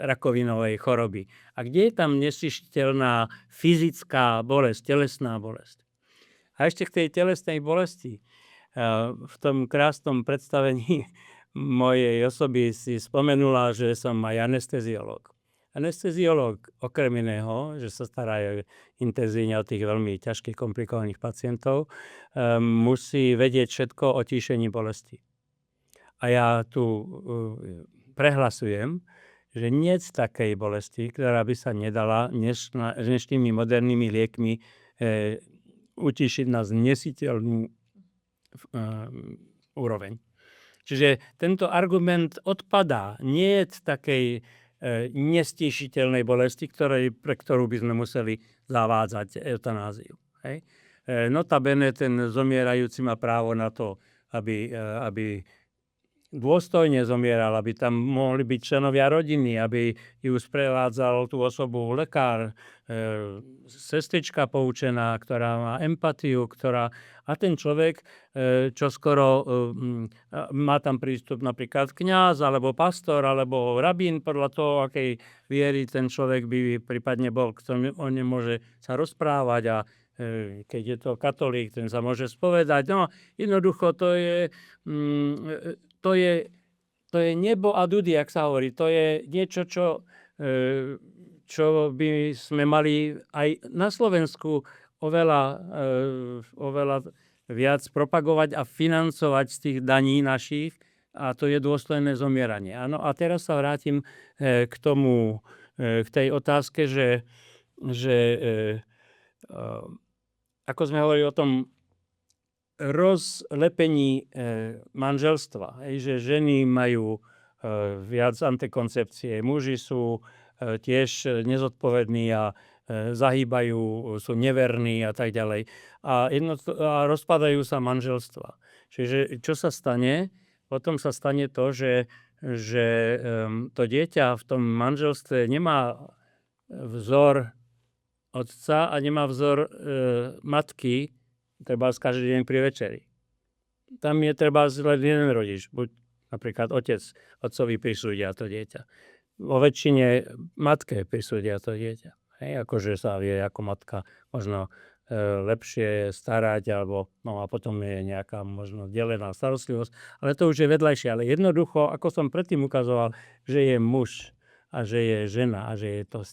S1: rakovinovej choroby? A kde je tam neslyšiteľná fyzická bolesť, telesná bolesť? A ešte k tej telesnej bolesti. V tom krásnom predstavení mojej osoby si spomenula, že som aj anesteziológ. Anesteziológ okrem iného, že sa stará intenzívne o tých veľmi ťažkých komplikovaných pacientov, musí vedieť všetko o tíšení bolesti. A ja tu prehlasujem, že nie je takej bolesti, ktorá by sa nedala dnešnými modernými liekmi utíšiť na znesiteľnú úroveň. Čiže tento argument odpadá. Nie je takej nestíšiteľnej bolesti, pre ktorú by sme museli zavádzať eutanáziu. Hej. Notabene ten zomierajúci má právo na to, aby dôstojne zomieral, aby tam mohli byť členovia rodiny, aby ju sprevádzal tú osobu lekár, sestrička poučená, ktorá má empatiu, a ten človek čoskoro má tam prístup napríklad kňaz, alebo pastor, alebo rabín, podľa toho, akej viery ten človek by prípadne bol, ktorý on nemôže sa rozprávať a keď je to katolík, ten sa môže spovedať. No, jednoducho to je nebo a dudy, jak sa hovorí. To je niečo, čo by sme mali aj na Slovensku oveľa viac propagovať a financovať z tých daní našich, a to je dôstojné zomieranie. Áno, a teraz sa vrátim k tej otázke, že ako sme hovorili o tom rozlepení manželstva, že ženy majú viac antikoncepcie, muži sú tiež nezodpovední a zahýbajú, sú neverní a tak ďalej. A rozpadajú sa manželstva. Čiže čo sa stane? Potom sa stane to, že to dieťa v tom manželstve nemá vzor otca a nemá vzor matky, treba každý deň pri večeri. Tam je treba len jeden rodič, buď napríklad otcovi prisúdia to dieťa. Vo väčšine matke prisúdia to dieťa. Hej, akože sa vie ako matka možno lepšie starať, alebo a potom je nejaká možno delená starostlivosť, ale to už je vedľajšie. Ale jednoducho, ako som predtým ukazoval, že je muž a že je žena a že je to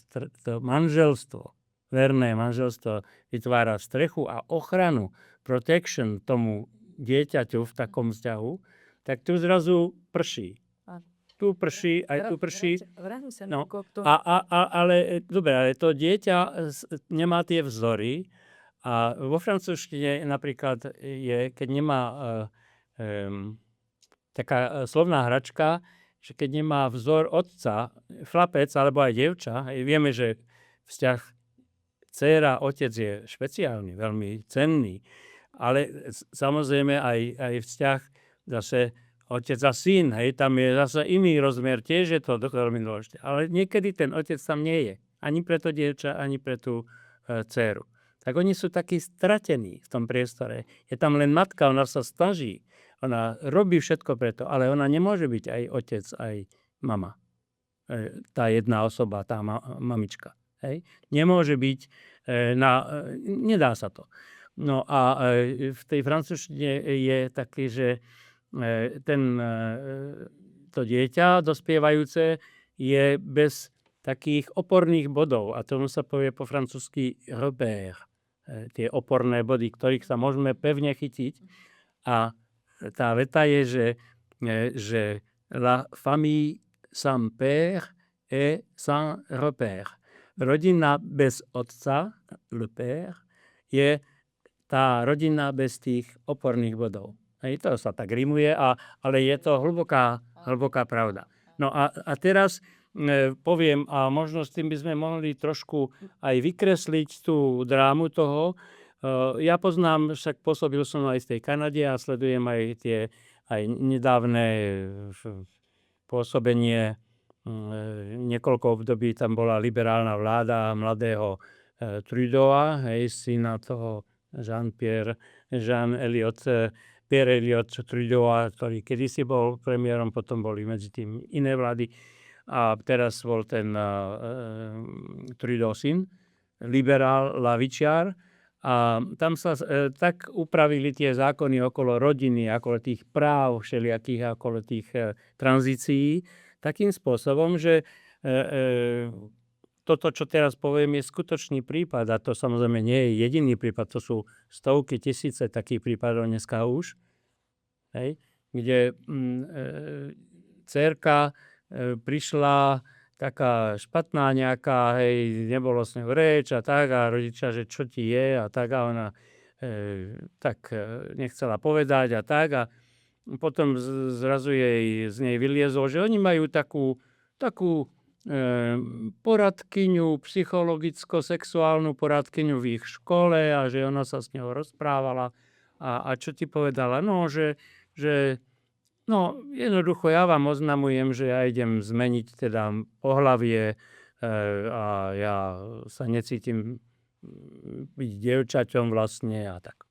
S1: manželstvo, verné manželstvo vytvára strechu a ochranu, protection tomu dieťaťu v takom vzťahu, tak tu zrazu prší. Tu prší, aj tu prší. No, ale dobre, ale to dieťa nemá tie vzory a vo francúzštine napríklad je, keď nemá taká slovná hračka, že keď nemá vzor otca, chlapec alebo aj dievča, vieme, že vzťah dcéra, otec je špeciálny, veľmi cenný, ale samozrejme aj vzťah zase otec a syn, tam je zase iný rozmer, tiež je to veľmi dôležité. Ale niekedy ten otec tam nie je. Ani pre to dievča, ani pre tú dcéru. Tak oni sú takí stratení v tom priestore. Je tam len matka, ona sa snaží. Ona robí všetko preto, ale ona nemôže byť aj otec, aj mama. Tá jedna osoba, tá mamička. Hej? Nemôže byť, nedá sa to. No a v tej francúzštine je taký, že to dieťa dospievajúce je bez takých oporných bodov a tomu sa povie po francúzsky repère. Tie oporné body, ktorých sa môžeme pevne chytiť. A tá veta je, že la famille sans père et sans repère. Rodina bez otca, le père, je tá rodina bez tých oporných bodov. To sa tak rimuje, ale je to hlboká pravda. No a teraz poviem, a možno s tým by sme mohli trošku aj vykresliť tú drámu toho. Ja poznám, však pôsobil som aj v tej Kanade a sledujem aj nedávne pôsobenie. Niekoľko období tam bola liberálna vláda mladého Trudeaua, syna toho Pierre Elliott Trudeaua, ktorý kedysi bol premiérom, potom boli medzi tým iné vlády a teraz bol ten Trudeau syn, liberál, lavičiar a tam sa tak upravili tie zákony okolo rodiny, okolo tých práv všelijakých, okolo tých tranzícií, takým spôsobom, že toto, čo teraz poviem, je skutočný prípad a to samozrejme nie je jediný prípad, to sú stovky, tisíce takých prípadov dneska už, kde dcérka prišla taká špatná nejaká, nebolo s ňou reč a tak a rodičia, že čo ti je a tak a ona nechcela povedať a tak a potom zrazu jej z nej vyliezlo, že oni majú takú poradkyňu, psychologicko-sexuálnu poradkyňu v ich škole a že ona sa s ňou rozprávala a čo ti povedala? No, že jednoducho ja vám oznamujem, že ja idem zmeniť teda pohlavie a ja sa necítim byť dievčaťom vlastne a tak.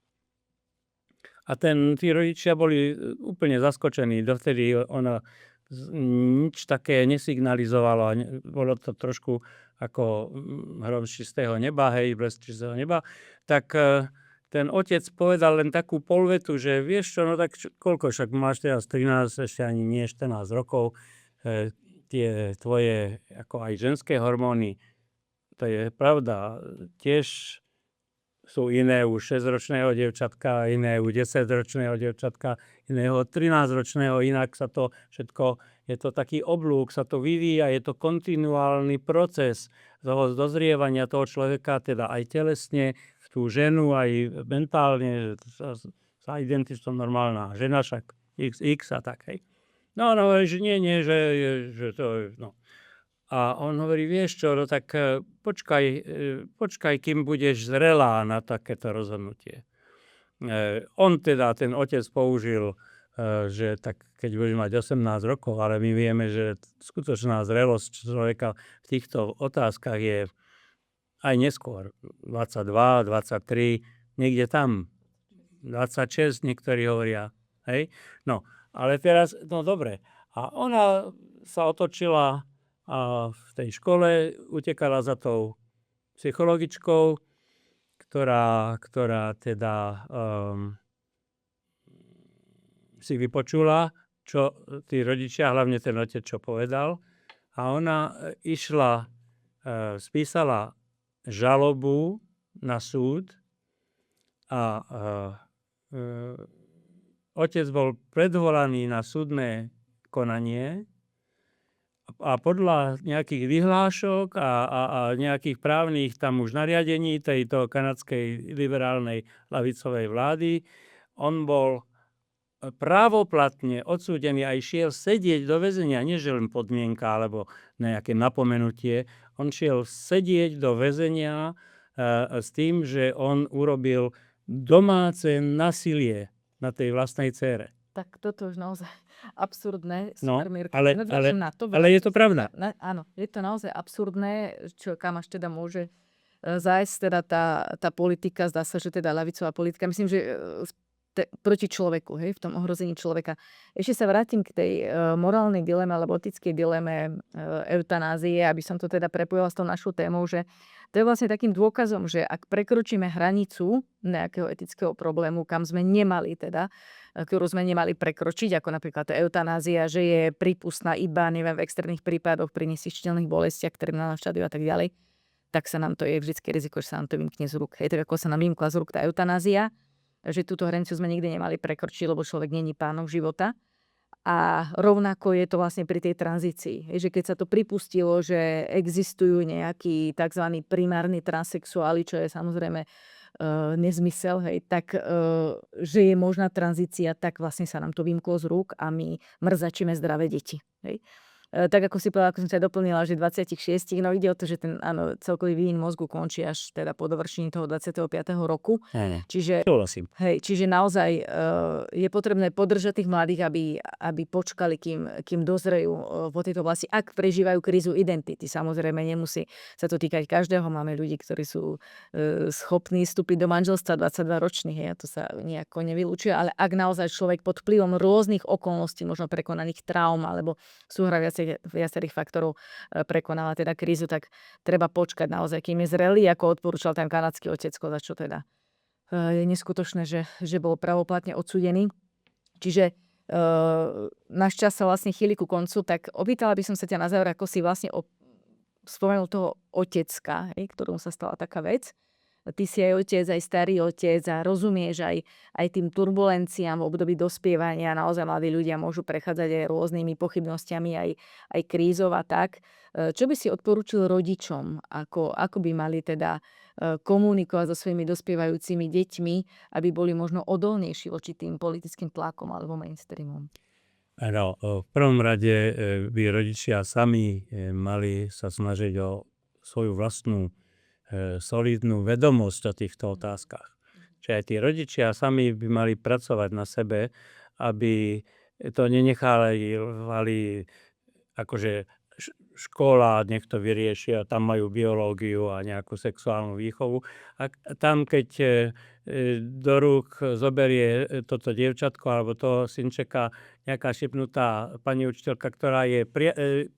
S1: A tí rodičia boli úplne zaskočení, dovtedy ona nič také nesignalizovalo. Bolo to trošku ako hrom z čistého neba, blesk z čistého neba. Tak ten otec povedal len takú polvetu, že vieš čo, no tak koľko, však máš teraz 13, ešte ani nie 14 rokov, tie tvoje ako aj ženské hormóny, to je pravda, tiež sú iné u 6-ročného dievčatka, iné u 10-ročného dievčatka, iného 13-ročného, inak sa to všetko, je to taký oblúk, sa to vyvíja, je to kontinuálny proces toho dozrievania toho človeka, teda aj telesne, v tú ženu, aj mentálne, sa identitom normálna žena, však XX a tak, hej. No, že nie, že to, no. A on hovorí, vieš čo, no tak počkaj, kým budeš zrelá na takéto rozhodnutie. On teda, ten otec použil, že tak keď budeš mať 18 rokov, ale my vieme, že skutočná zrelosť človeka v týchto otázkach je aj neskôr, 22, 23, niekde tam, 26 niektorí hovoria, hej. No, ale teraz, no dobre, a ona sa otočila a v tej škole utekala za tou psychologičkou, ktorá teda si vypočula, čo tí rodičia, hlavne ten otec, čo povedal. a ona spísala žalobu na súd a otec bol predvolaný na súdne konanie a podľa nejakých vyhlášok a nejakých právnych tam už nariadení tejto kanadskej liberálnej ľavicovej vlády, on bol právoplatne odsúdený a šiel sedieť do väzenia, nie že len podmienka alebo nejaké napomenutie. On šiel sedieť do väzenia s tým, že on urobil domáce násilie na tej vlastnej dcére.
S3: Tak toto už naozaj absurdné.
S1: No,
S3: Super, Mirko.
S1: ale je to pravda.
S3: Áno, je to naozaj absurdné, kam až teda môže zájsť teda tá politika, zdá sa, že teda ľavicová politika. Myslím, že proti človeku, hej, v tom ohrození človeka. Ešte sa vrátim k tej morálnej dileme alebo etickej dileme eutanázie, aby som to teda prepojila s tou našou témou, že to je vlastne takým dôkazom, že ak prekročíme hranicu nejakého etického problému, kam sme nemali teda, ktorú sme nemali prekročiť, ako napríklad eutanázia, že je prípustná iba, neviem, v extrémnych prípadoch pri nesýčiteľných bolestiach, terminálnom štádiu a tak ďalej, tak sa nám to je vždycky riziko, že sa nám to vymkne z rúk. Hej, tak ako sa nám vymkla z rúk tá eutanázia, že túto hranicu sme nikdy nemali prekročiť, lebo človek není pánom života. A rovnako je to vlastne pri tej tranzícii. Že keď sa to pripustilo, že existujú nejakí tzv. Primárni transsexuáli, čo je samozrejme nezmysel, hej, tak že je možná tranzícia, tak vlastne sa nám to vymklo z rúk a my mrzačíme zdravé deti. Hej. Tak ako si povedala, ako som sa doplnila, že 26, no ide o to, že ten celkový vývin mozgu končí až teda po dovršení toho 25. roku. Čiže naozaj je potrebné podržať tých mladých, aby počkali, kým dozrejú vo tejto oblasti, ak prežívajú krízu identity. Samozrejme, nemusí sa to týkať každého. Máme ľudí, ktorí sú schopní vstúpiť do manželstva 22 ročných, a to sa nejako nevylučuje, ale ak naozaj človek pod vplyvom rôznych okolností, možno prekonaných traum alebo súhra viacerých faktorov prekonáva teda krízu, tak treba počkať naozaj, kým je zrelý, ako odporúčal ten kanadský otecko, za čo teda je neskutočné, že bol pravoplatne odsúdený. Čiže náš čas sa vlastne chýli ku koncu, tak opýtala by som sa ťa na záver, ako si vlastne spomenul toho otecka, ktorom sa stala taká vec. Ty si aj otec, aj starý otec a rozumieš aj tým turbulenciám v období dospievania. Naozaj mladí ľudia môžu prechádzať aj rôznymi pochybnostiami, aj krízov a tak. Čo by si odporúčil rodičom, ako by mali teda komunikovať so svojimi dospievajúcimi deťmi, aby boli možno odolnejší voči tým politickým tlakom alebo mainstreamom?
S1: No, v prvom rade by rodičia sami mali sa snažiť o svoju vlastnú solidnú vedomosť o týchto otázkach. Čiže aj tí rodičia sami by mali pracovať na sebe, aby to nenechali akože škola, nech to vyriešia, tam majú biológiu a nejakú sexuálnu výchovu. A tam, keď do rúk zoberie toto dievčatko alebo toho synčeka nejaká šipnutá pani učiteľka, ktorá je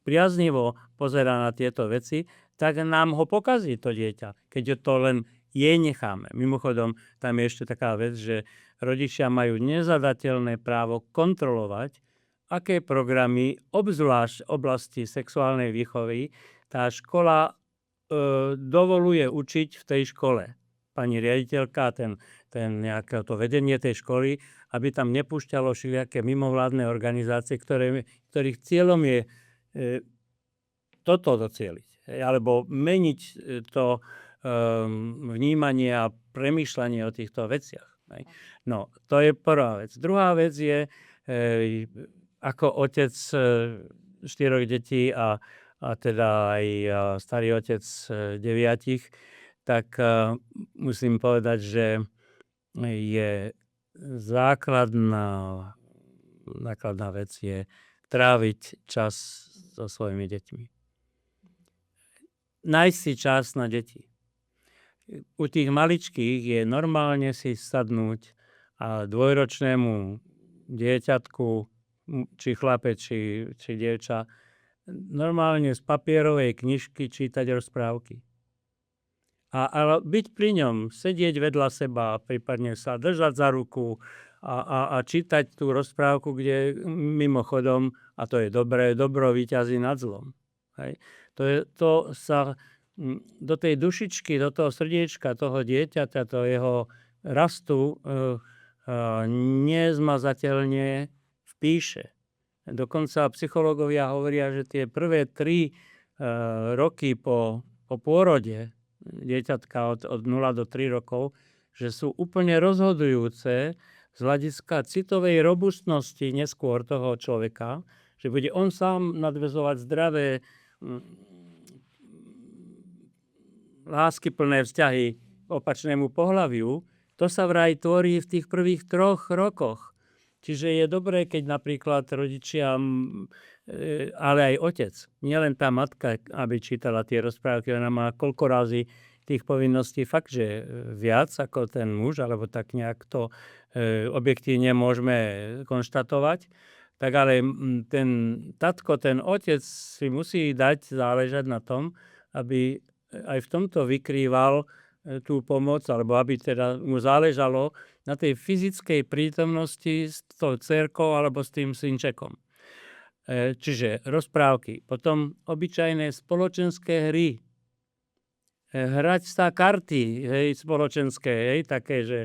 S1: priaznivo pozerá na tieto veci, tak nám ho pokazí to dieťa, keď to len jej necháme. Mimochodom, tam je ešte taká vec, že rodičia majú nezadateľné právo kontrolovať, aké programy, obzvlášť v oblasti sexuálnej výchovy, tá škola dovoluje učiť v tej škole. Pani riaditeľka, ten nejaké to vedenie tej školy, aby tam nepúšťalo všelijaké mimovládne organizácie, ktorých cieľom je toto docieliť. Alebo meniť to vnímanie a premýšľanie o týchto veciach. No, to je prvá vec. Druhá vec je, ako otec 4 detí a teda aj starý otec 9, tak musím povedať, že je základná vec je tráviť čas so svojimi deťmi. Nájsť si čas na deti. U tých maličkých je normálne si sadnúť a dvojročnému dieťatku, či chlape, či dievča, normálne z papierovej knižky čítať rozprávky. A byť pri ňom, sedieť vedľa seba, prípadne sa držať za ruku a čítať tú rozprávku, kde mimochodom, a to je dobré, dobro víťazí nad zlom. Hej. To sa do tej dušičky, do toho srdiečka toho dieťaťa, to jeho rastu nezmazateľne vpíše. Dokonca psychológovia hovoria, že tie prvé 3 roky po pôrode dieťatka od 0 do 3 rokov, že sú úplne rozhodujúce z hľadiska citovej robustnosti neskôr toho človeka, že bude on sám nadväzovať zdravé, láskyplné vzťahy k opačnému pohlaviu. To sa vraj tvorí v tých prvých 3 rokoch. Čiže je dobré, keď napríklad rodičia, ale aj otec, nielen tá matka, aby čítala tie rozprávky, ona má koľko razy tých povinností fakt, že viac ako ten muž, alebo tak nejak to objektívne môžeme konštatovať. Tak ale ten tatko, ten otec si musí dať záležať na tom, aby aj v tomto vykrýval tú pomoc, alebo aby teda mu záležalo na tej fyzickej prítomnosti s tou dcérkou alebo s tým synčekom. Čiže rozprávky. Potom obyčajné spoločenské hry. Hrať sa karty, hej, spoločenské, hej, také, že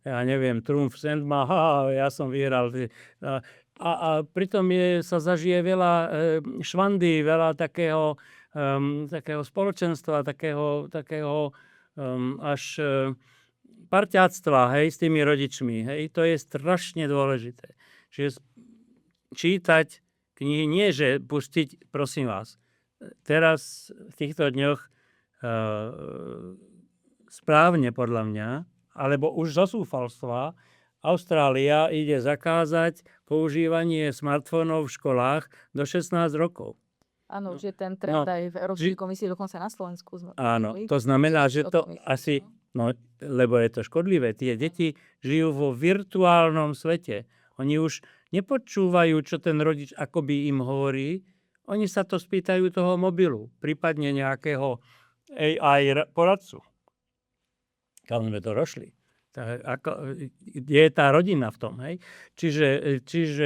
S1: ja neviem, Trumf Sandma, ja som vyhral. A pritom sa zažije veľa švandy, veľa takého spoločenstva, takého až parťáctva, hej, s tými rodičmi. Hej, to je strašne dôležité. Čiže čítať knihy, nie že pustiť, prosím vás. Teraz v týchto dňoch správne podľa mňa, alebo už zo súfalstva, Austrália ide zakázať používanie smartfónov v školách do 16 rokov.
S3: Áno, už je ten trend aj v Európskej komisii, dokonca na Slovensku.
S1: Áno, to znamená, že to asi, lebo je to škodlivé. Tie deti žijú vo virtuálnom svete. Oni už nepočúvajú, čo ten rodič akoby im hovorí. Oni sa to spýtajú toho mobilu, prípadne nejakého AI poradcu. Kam sme to došli? Je tá rodina v tom, hej? Čiže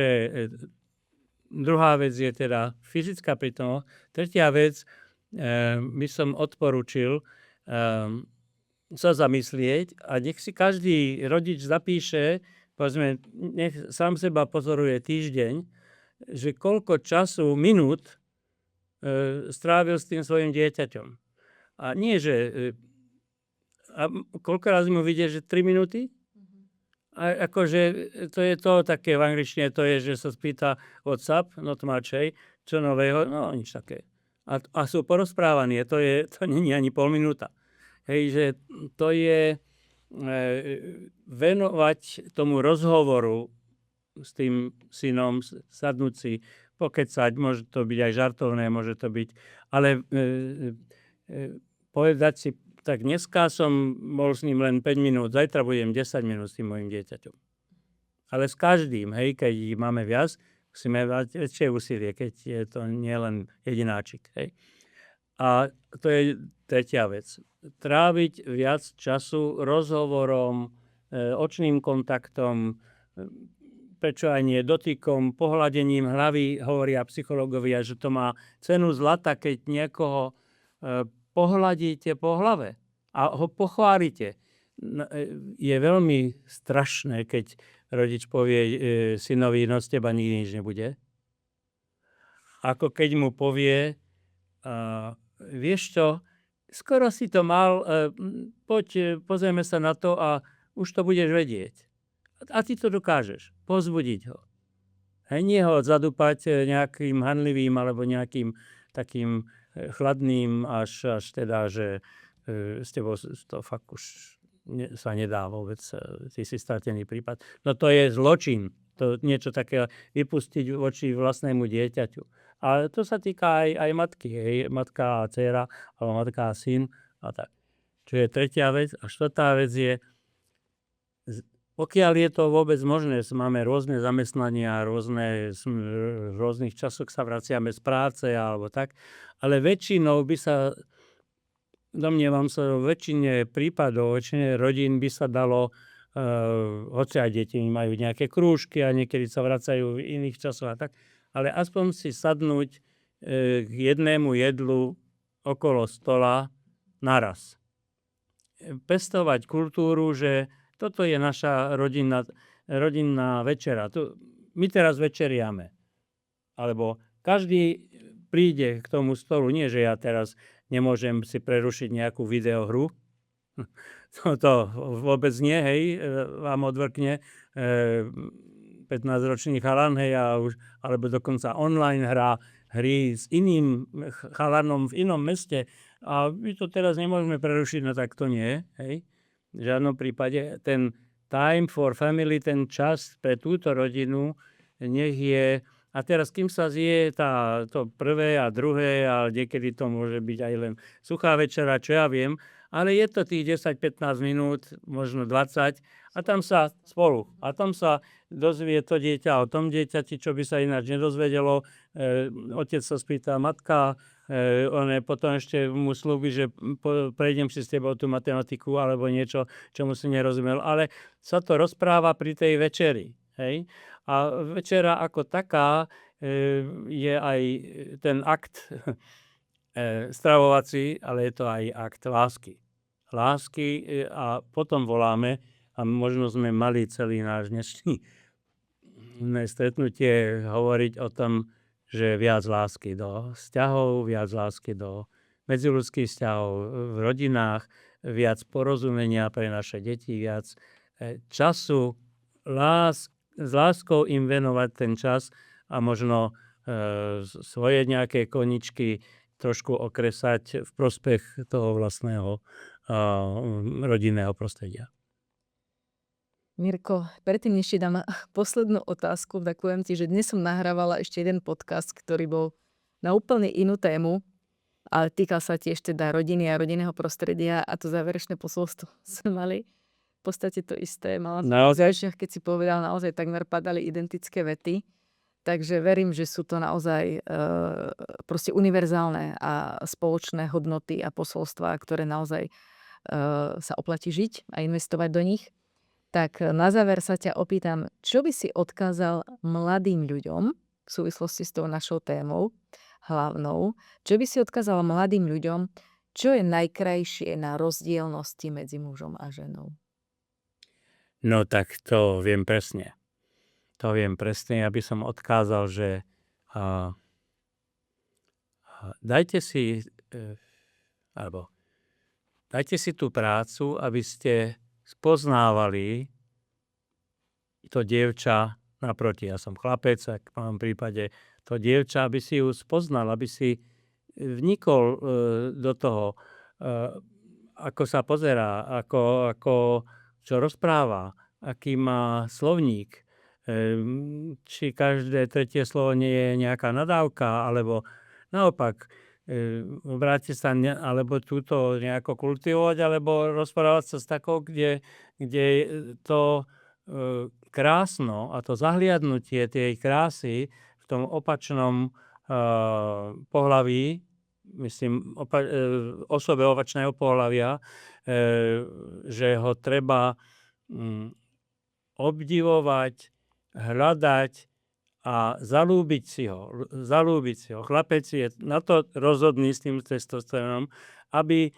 S1: druhá vec je teda fyzická prítomnosť. Tretia vec, by som odporučil sa zamyslieť a nech si každý rodič zapíše, povedzme, nech sám seba pozoruje týždeň, že koľko času, minút strávil s tým svojim dieťaťom. A nie, že a koľko razy mu vidie, že 3 minúty? A akože to je to také v angličtine, to je, že sa spýta WhatsApp, not much, hej, čo nového, no nič také. A sú porozprávaní, to nie je ani pol minúta. Hej, že to je venovať tomu rozhovoru s tým synom, sadnúť si, pokecať, môže to byť aj žartovné, môže to byť, ale povedať si, tak dneska som bol s ním len 5 minút, zajtra budem 10 minút s tým mojim dieťaťom. Ale s každým, hej, keď máme viac, musíme mať väčšie úsilie, keď je to nie len jedináčik. Hej. A to je tretia vec. Tráviť viac času rozhovorom, očným kontaktom, prečo aj nie dotykom, pohľadením hlavy, hovoria psychológovia, že to má cenu zlata, keď niekoho pohľadíte po hlave a ho pochválite. Je veľmi strašné, keď rodič povie synovi, no z teba nikdy nič nebude. Ako keď mu povie, vieš čo, skoro si to mal, poď, pozrieme sa na to a už to budeš vedieť. A ty to dokážeš, povzbudiť ho. Nie ho zadúpať nejakým hanlivým alebo nejakým takým chladným, až teda, že s tebou to fakt už sa nedá vôbec, ty si stratený prípad. No to je zločin, to niečo také vypustiť voči vlastnému dieťaťu. A to sa týka aj matky, hej, matka a dcéra, alebo matka a syn a tak. Čo je tretia vec. A štvrtá vec je, pokiaľ je to vôbec možné, máme rôzne zamestnania, v rôznych časoch sa vraciame z práce alebo tak, ale väčšinou by sa, domnievam sa, v väčšine prípadov, väčšine rodín by sa dalo, hoci aj deti majú nejaké krúžky a niekedy sa vracajú v iných časoch a tak, ale aspoň si sadnúť k jednému jedlu okolo stola naraz. Pestovať kultúru, že toto je naša rodinná večera. My teraz večeriame. Alebo každý príde k tomu stolu. Nie, že ja teraz nemôžem si prerušiť nejakú videohru. To vôbec nie, hej, vám odvrkne 15-ročný chalan, hej, alebo dokonca online hry s iným chalanom v inom meste a my to teraz nemôžeme prerušiť, no tak to nie, hej. V žiadnom prípade ten time for family, ten čas pre túto rodinu, nech je, a teraz kým sa zje to prvé a druhé, a niekedy to môže byť aj len suchá večera, čo ja viem, ale je to tých 10-15 minút, možno 20, a tam sa spolu. A tam sa dozvie to dieťa o tom dieťati, čo by sa ináč nedozvedelo. Otec sa spýta, matka, potom ešte mu slúbi, že prejdem si s tebou tú matematiku alebo niečo, čomu si nerozumel. Ale sa to rozpráva pri tej večeri. Hej? A večera ako taká je aj ten akt stravovací, ale je to aj akt lásky. A potom voláme, a možno sme mali celý náš dnešný stretnutie hovoriť o tom, že viac lásky do vzťahov, viac lásky do medziľudských vzťahov v rodinách, viac porozumenia pre naše deti, viac času, s láskou im venovať ten čas a možno svoje nejaké koničky trošku okresať v prospech toho vlastného rodinného prostredia.
S3: Mirko, predtým než ti dám poslednú otázku, tak poviem ti, že dnes som nahrávala ešte jeden podcast, ktorý bol na úplne inú tému, ale týkal sa tiež teda rodiny a rodinného prostredia a to záverečné posolstvo sme mali v podstate to isté. Mala som zážitok, keď si povedal, naozaj takmer padali identické vety, takže verím, že sú to naozaj proste univerzálne a spoločné hodnoty a posolstvá, ktoré naozaj sa oplatí žiť a investovať do nich. Tak na záver sa ťa opýtam, čo by si odkázal mladým ľuďom v súvislosti s tou našou témou hlavnou, čo by si odkázal mladým ľuďom, čo je najkrajšie na rozdielnosti medzi mužom a ženou?
S1: No tak to viem presne. Aby som odkázal, že dajte si tú prácu, aby ste spoznávali to dievča naproti. Ja som chlapec, ak v mojom prípade to dievča, aby si ju spoznal, aby si vnikol do toho, ako sa pozerá, ako čo rozpráva, aký má slovník, či každé tretie slovo nie je nejaká nadávka, alebo naopak, vrátiť sa alebo túto nejako kultivovať, alebo rozprávať sa s takou, kde je to krásno a to zahliadnutie tej krásy v tom opačnom pohlaví, myslím, osobe opačného pohlavia, že ho treba obdivovať, hľadať a zalúbiť si ho. Chlapec je na to rozhodný s tým testosterónom, aby,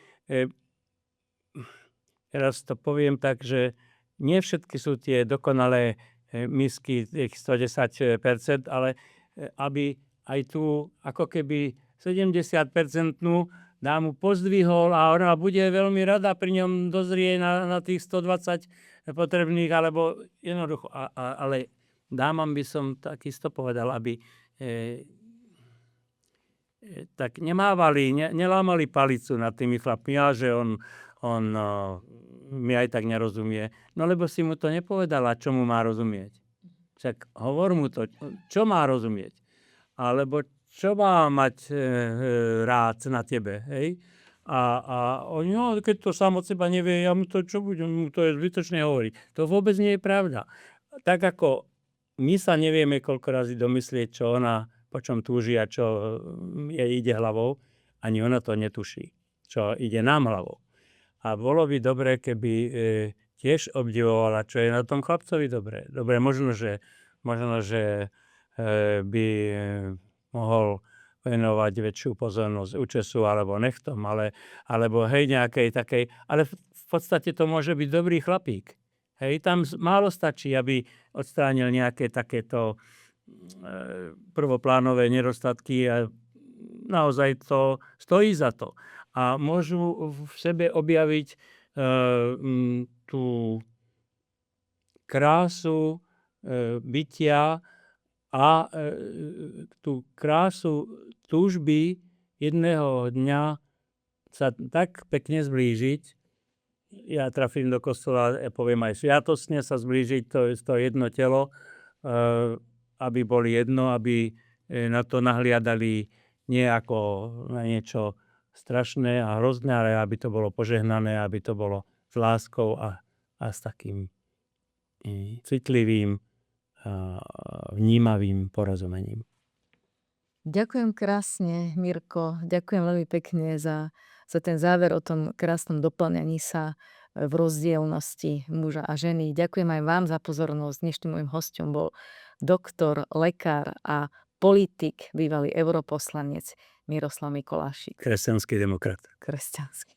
S1: teraz to poviem tak, že nie všetky sú tie dokonalé misky, tých 110%, ale aby aj tú ako keby 70% dámu pozdvihol a ona bude veľmi rada pri ňom dozrie na tých 120 potrebných, alebo jednoducho, ale dámam by som takisto povedal, aby tak nemávali, nelámali palicu nad tými chlapmi, že on mi aj tak nerozumie. No lebo si mu to nepovedala, čo mu má rozumieť. Však hovor mu to, čo má rozumieť. Alebo čo má mať rád na tebe, hej? A oni, no, keď to sám od seba nevie, ja mu to, čo budem, mu to je zbytočne hovoriť. To vôbec nie je pravda. Tak ako my sa nevieme koľko razy domyslieť, čo ona, po čom túži a čo jej ide hlavou, ani ona to netuší, čo ide nám hlavou. A bolo by dobre, keby tiež obdivovala, čo je na tom chlapcovi dobre. Dobre, možno, že by mohol venovať väčšiu pozornosť účesu alebo nechtom, alebo hej, nejakej takej, ale v podstate to môže byť dobrý chlapík. Hej, tam málo stačí, aby odstránil nejaké takéto prvoplánové nedostatky a naozaj to stojí za to. A môžu v sebe objaviť tú krásu bytia a tú krásu túžby jedného dňa sa tak pekne zblížiť. Ja trafím do kostola, ja poviem aj sviatostne sa zblížiť, to jedno telo, aby boli jedno, aby na to nahliadali nie ako na niečo strašné a hrozné, ale aby to bolo požehnané, aby to bolo s láskou a s takým citlivým, vnímavým porozumením.
S3: Ďakujem krásne, Mirko. Ďakujem veľmi pekne za ten záver o tom krásnom doplňaní sa v rozdielnosti muža a ženy. Ďakujem aj vám za pozornosť. Dnešným môjim hosťom bol doktor, lekár a politik, bývalý europoslanec Miroslav Mikolášik.
S1: Kresťanský demokrat.
S3: Kresťanský.